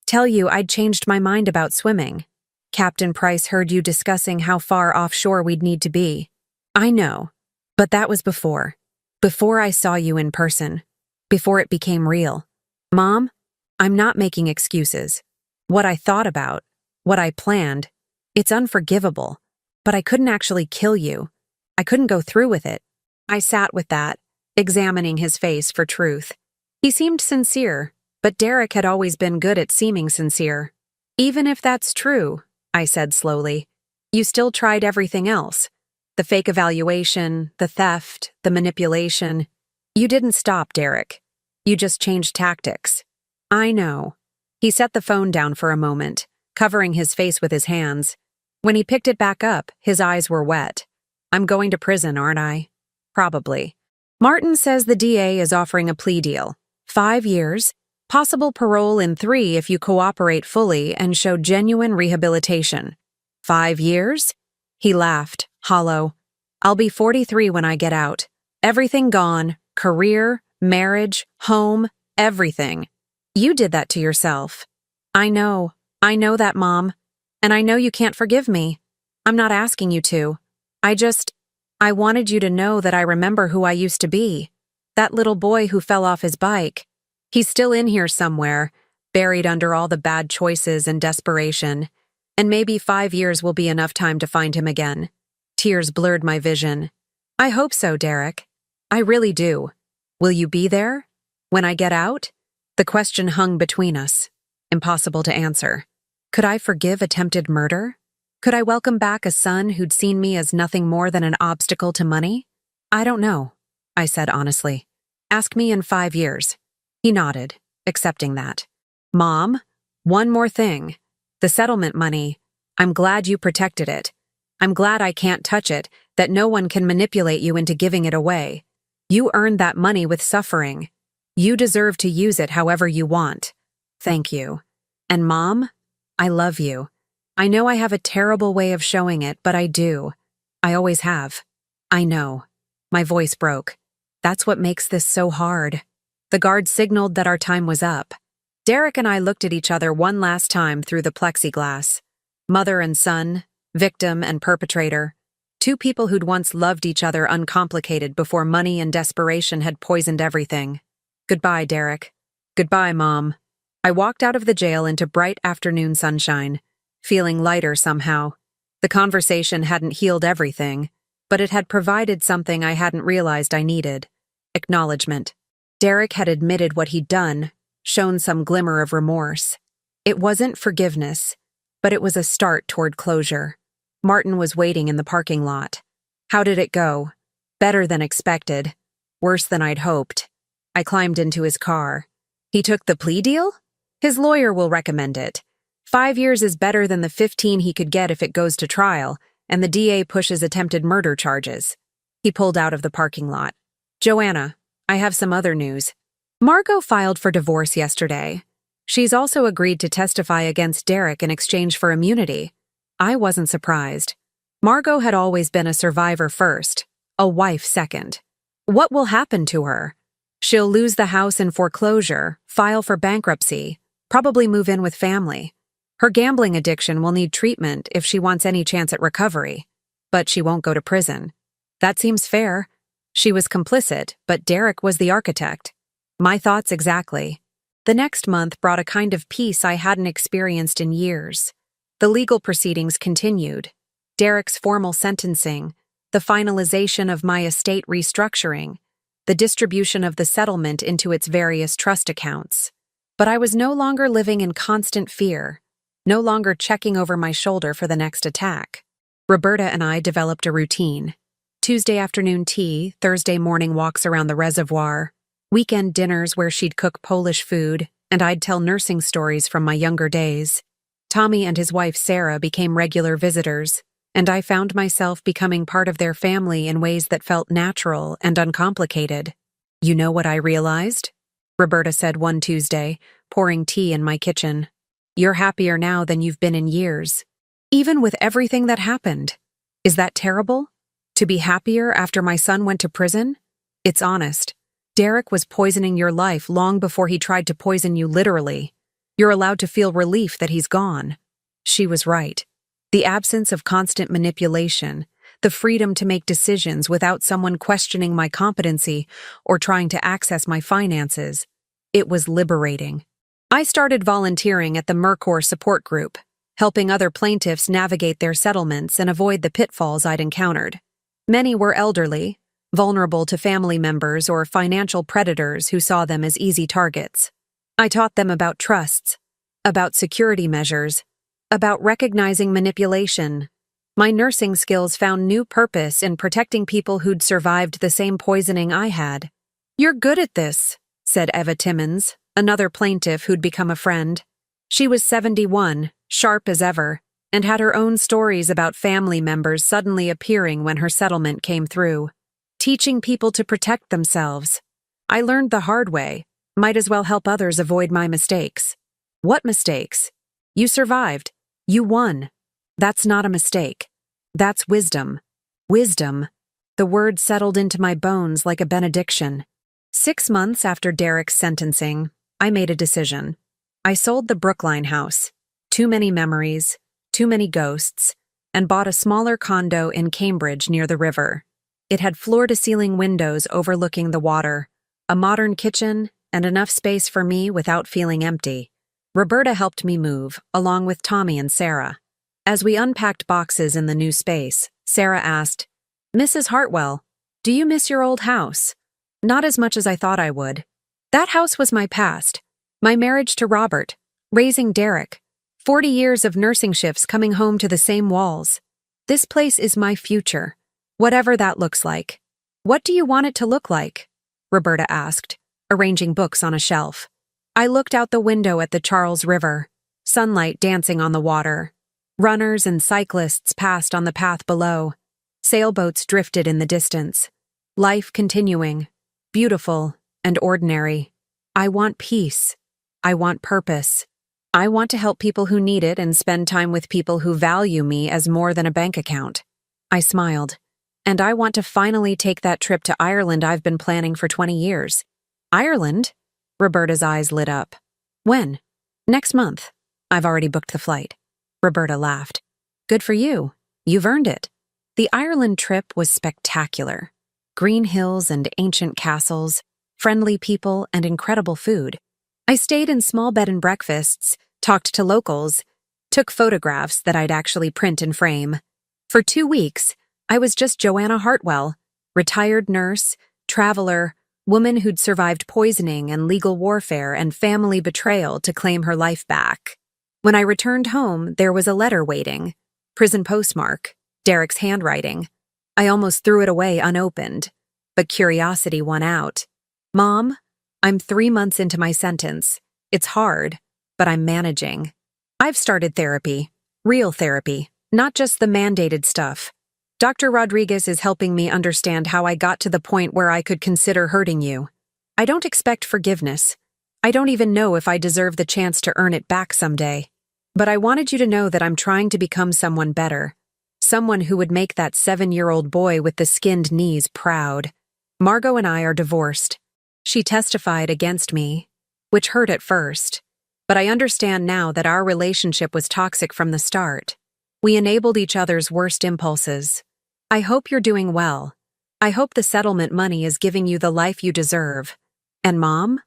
Tell you I'd changed my mind about swimming. Captain Price heard you discussing how far offshore we'd need to be. I know, but that was before. Before I saw you in person. Before it became real. Mom, I'm not making excuses. What I thought about, what I planned, it's unforgivable. But I couldn't actually kill you. I couldn't go through with it. I sat with that, examining his face for truth. He seemed sincere, but Derek had always been good at seeming sincere. Even if that's true, I said slowly, you still tried everything else. The fake evaluation, the theft, the manipulation. You didn't stop, Derek. You just changed tactics. I know. He set the phone down for a moment, covering his face with his hands. When he picked it back up, his eyes were wet. I'm going to prison, aren't I? Probably. Martin says the DA is offering a plea deal. 5 years, possible parole in 3 if you cooperate fully and show genuine rehabilitation. 5 years? He laughed, hollow. I'll be 43 when I get out. Everything gone, career, marriage, home, everything. You did that to yourself. I know that, Mom. And I know you can't forgive me. I'm not asking you to. I wanted you to know that I remember who I used to be. That little boy who fell off his bike. He's still in here somewhere, buried under all the bad choices and desperation, and maybe 5 years will be enough time to find him again. Tears blurred my vision. I hope so, Derek. I really do. Will you be there? When I get out? The question hung between us. Impossible to answer. Could I forgive attempted murder? Could I welcome back a son who'd seen me as nothing more than an obstacle to money? I don't know, I said honestly. Ask me in 5 years. He nodded, accepting that. Mom, one more thing. The settlement money. I'm glad you protected it. I'm glad I can't touch it, that no one can manipulate you into giving it away. You earned that money with suffering. You deserve to use it however you want. Thank you. And Mom, I love you. I know I have a terrible way of showing it, but I do. I always have. I know. My voice broke. That's what makes this so hard. The guard signaled that our time was up. Derek and I looked at each other one last time through the plexiglass. Mother and son, victim and perpetrator. Two people who'd once loved each other uncomplicated before money and desperation had poisoned everything. Goodbye, Derek. Goodbye, Mom. I walked out of the jail into bright afternoon sunshine, feeling lighter somehow. The conversation hadn't healed everything, but it had provided something I hadn't realized I needed. Acknowledgement. Derek had admitted what he'd done, shown some glimmer of remorse. It wasn't forgiveness, but it was a start toward closure. Martin was waiting in the parking lot. How did it go? Better than expected. Worse than I'd hoped. I climbed into his car. He took the plea deal? His lawyer will recommend it. 5 years is better than the 15 he could get if it goes to trial, and the DA pushes attempted murder charges. He pulled out of the parking lot. Joanna, I have some other news. Margot filed for divorce yesterday. She's also agreed to testify against Derek in exchange for immunity. I wasn't surprised. Margot had always been a survivor first, a wife second. What will happen to her? She'll lose the house in foreclosure, file for bankruptcy, probably move in with family. Her gambling addiction will need treatment if she wants any chance at recovery. But she won't go to prison. That seems fair. She was complicit, but Derek was the architect. My thoughts exactly. The next month brought a kind of peace I hadn't experienced in years. The legal proceedings continued. Derek's formal sentencing, the finalization of my estate restructuring, the distribution of the settlement into its various trust accounts. But I was no longer living in constant fear, no longer checking over my shoulder for the next attack. Roberta and I developed a routine. Tuesday afternoon tea, Thursday morning walks around the reservoir, weekend dinners where she'd cook Polish food, and I'd tell nursing stories from my younger days. Tommy and his wife Sarah became regular visitors, and I found myself becoming part of their family in ways that felt natural and uncomplicated. You know what I realized? Roberta said one Tuesday, pouring tea in my kitchen. You're happier now than you've been in years. Even with everything that happened. Is that terrible? To be happier after my son went to prison? It's honest. Derek was poisoning your life long before he tried to poison you literally. You're allowed to feel relief that he's gone. She was right. The absence of constant manipulation, the freedom to make decisions without someone questioning my competency or trying to access my finances. It was liberating. I started volunteering at the Mercor support group, helping other plaintiffs navigate their settlements and avoid the pitfalls I'd encountered. Many were elderly, vulnerable to family members or financial predators who saw them as easy targets. I taught them about trusts, about security measures, about recognizing manipulation. My nursing skills found new purpose in protecting people who'd survived the same poisoning I had. You're good at this, said Eva Timmons, another plaintiff who'd become a friend. She was 71, sharp as ever, and had her own stories about family members suddenly appearing when her settlement came through. Teaching people to protect themselves. I learned the hard way. Might as well help others avoid my mistakes. What mistakes? You survived. You won. That's not a mistake. That's wisdom. Wisdom. The word settled into my bones like a benediction. 6 months after Derek's sentencing, I made a decision. I sold the Brookline house. Too many memories, too many ghosts, and bought a smaller condo in Cambridge near the river. It had floor-to-ceiling windows overlooking the water, a modern kitchen, and enough space for me without feeling empty. Roberta helped me move, along with Tommy and Sarah. As we unpacked boxes in the new space, Sarah asked, "Mrs. Hartwell, do you miss your old house?" "Not as much as I thought I would. That house was my past. My marriage to Robert, raising Derek, 40 years of nursing shifts coming home to the same walls. This place is my future, whatever that looks like." "What do you want it to look like?" Roberta asked, arranging books on a shelf. I looked out the window at the Charles River, sunlight dancing on the water. Runners and cyclists passed on the path below. Sailboats drifted in the distance. Life continuing, beautiful and ordinary. I want peace. I want purpose. I want to help people who need it and spend time with people who value me as more than a bank account. I smiled. And I want to finally take that trip to Ireland I've been planning for 20 years. Ireland? Roberta's eyes lit up. When? Next month. I've already booked the flight. Roberta laughed. Good for you. You've earned it. The Ireland trip was spectacular. Green hills and ancient castles, friendly people and incredible food. I stayed in small bed and breakfasts, talked to locals, took photographs that I'd actually print and frame. For 2 weeks, I was just Joanna Hartwell, retired nurse, traveler, woman who'd survived poisoning and legal warfare and family betrayal to claim her life back. When I returned home, there was a letter waiting. Prison postmark, Derek's handwriting. I almost threw it away unopened, but curiosity won out. Mom, I'm 3 months into my sentence. It's hard, but I'm managing. I've started therapy, real therapy, not just the mandated stuff. Dr. Rodriguez is helping me understand how I got to the point where I could consider hurting you. I don't expect forgiveness. I don't even know if I deserve the chance to earn it back someday. But I wanted you to know that I'm trying to become someone better. Someone who would make that 7-year-old boy with the skinned knees proud. Margot and I are divorced. She testified against me, which hurt at first. But I understand now that our relationship was toxic from the start. We enabled each other's worst impulses. I hope you're doing well. I hope the settlement money is giving you the life you deserve. And Mom,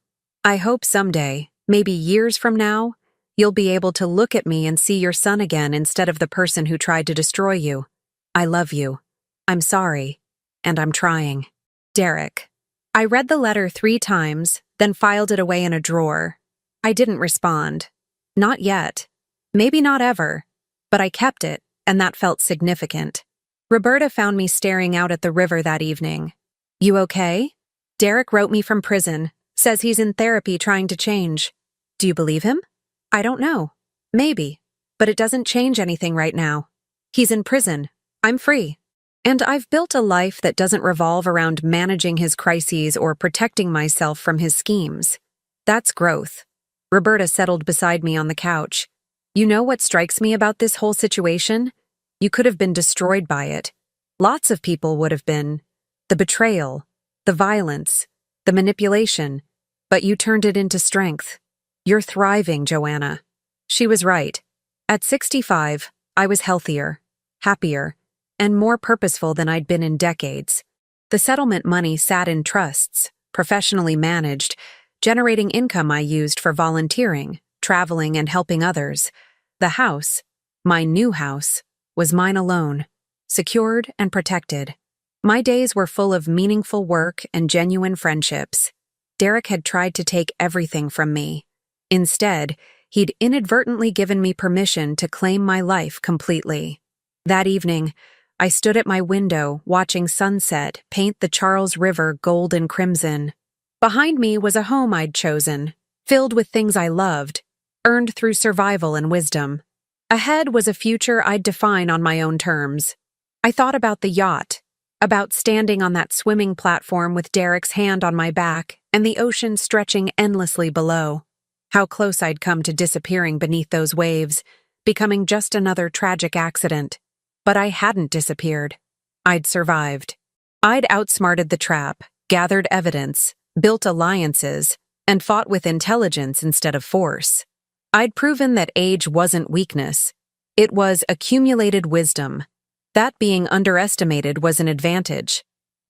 I hope someday, maybe years from now, you'll be able to look at me and see your son again instead of the person who tried to destroy you. I love you. I'm sorry. And I'm trying. Derek. I read the letter 3 times, then filed it away in a drawer. I didn't respond. Not yet. Maybe not ever. But I kept it, and that felt significant. Roberta found me staring out at the river that evening. You okay? Derek wrote me from prison, says he's in therapy trying to change. Do you believe him? I don't know. Maybe. But it doesn't change anything right now. He's in prison. I'm free. And I've built a life that doesn't revolve around managing his crises or protecting myself from his schemes. That's growth. Roberta settled beside me on the couch. You know what strikes me about this whole situation? You could have been destroyed by it. Lots of people would have been. The betrayal, the violence, the manipulation. But you turned it into strength. You're thriving, Joanna. She was right. At 65, I was healthier, happier, and more purposeful than I'd been in decades. The settlement money sat in trusts, professionally managed, generating income I used for volunteering, traveling, and helping others. The house, my new house, was mine alone, secured and protected. My days were full of meaningful work and genuine friendships. Derek had tried to take everything from me. Instead, he'd inadvertently given me permission to claim my life completely. That evening, I stood at my window watching sunset paint the Charles River gold and crimson. Behind me was a home I'd chosen, filled with things I loved, earned through survival and wisdom. Ahead was a future I'd define on my own terms. I thought about the yacht, about standing on that swimming platform with Derek's hand on my back and the ocean stretching endlessly below. How close I'd come to disappearing beneath those waves, becoming just another tragic accident. But I hadn't disappeared. I'd survived. I'd outsmarted the trap, gathered evidence, built alliances, and fought with intelligence instead of force. I'd proven that age wasn't weakness. It was accumulated wisdom. That being underestimated was an advantage.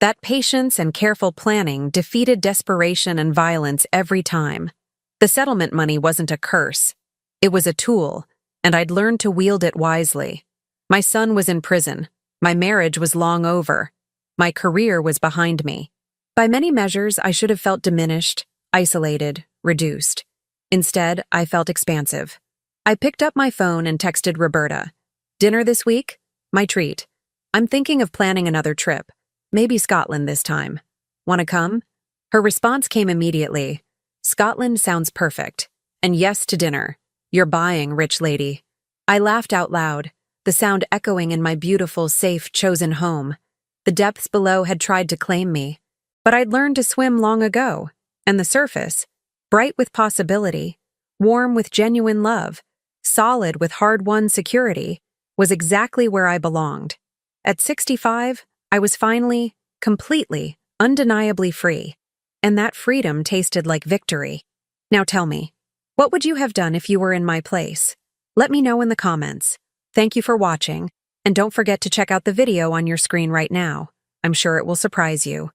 That patience and careful planning defeated desperation and violence every time. The settlement money wasn't a curse. It was a tool, and I'd learned to wield it wisely. My son was in prison. My marriage was long over. My career was behind me. By many measures, I should have felt diminished, isolated, reduced. Instead, I felt expansive. I picked up my phone and texted Roberta. "Dinner this week? My treat. I'm thinking of planning another trip. Maybe Scotland this time. Wanna come?" Her response came immediately. "Scotland sounds perfect. And yes to dinner. You're buying, rich lady." I laughed out loud, the sound echoing in my beautiful, safe, chosen home. The depths below had tried to claim me. But I'd learned to swim long ago, and the surface, bright with possibility, warm with genuine love, solid with hard-won security, was exactly where I belonged. At 65, I was finally, completely, undeniably free, and that freedom tasted like victory. Now tell me, what would you have done if you were in my place? Let me know in the comments. Thank you for watching, and don't forget to check out the video on your screen right now. I'm sure it will surprise you.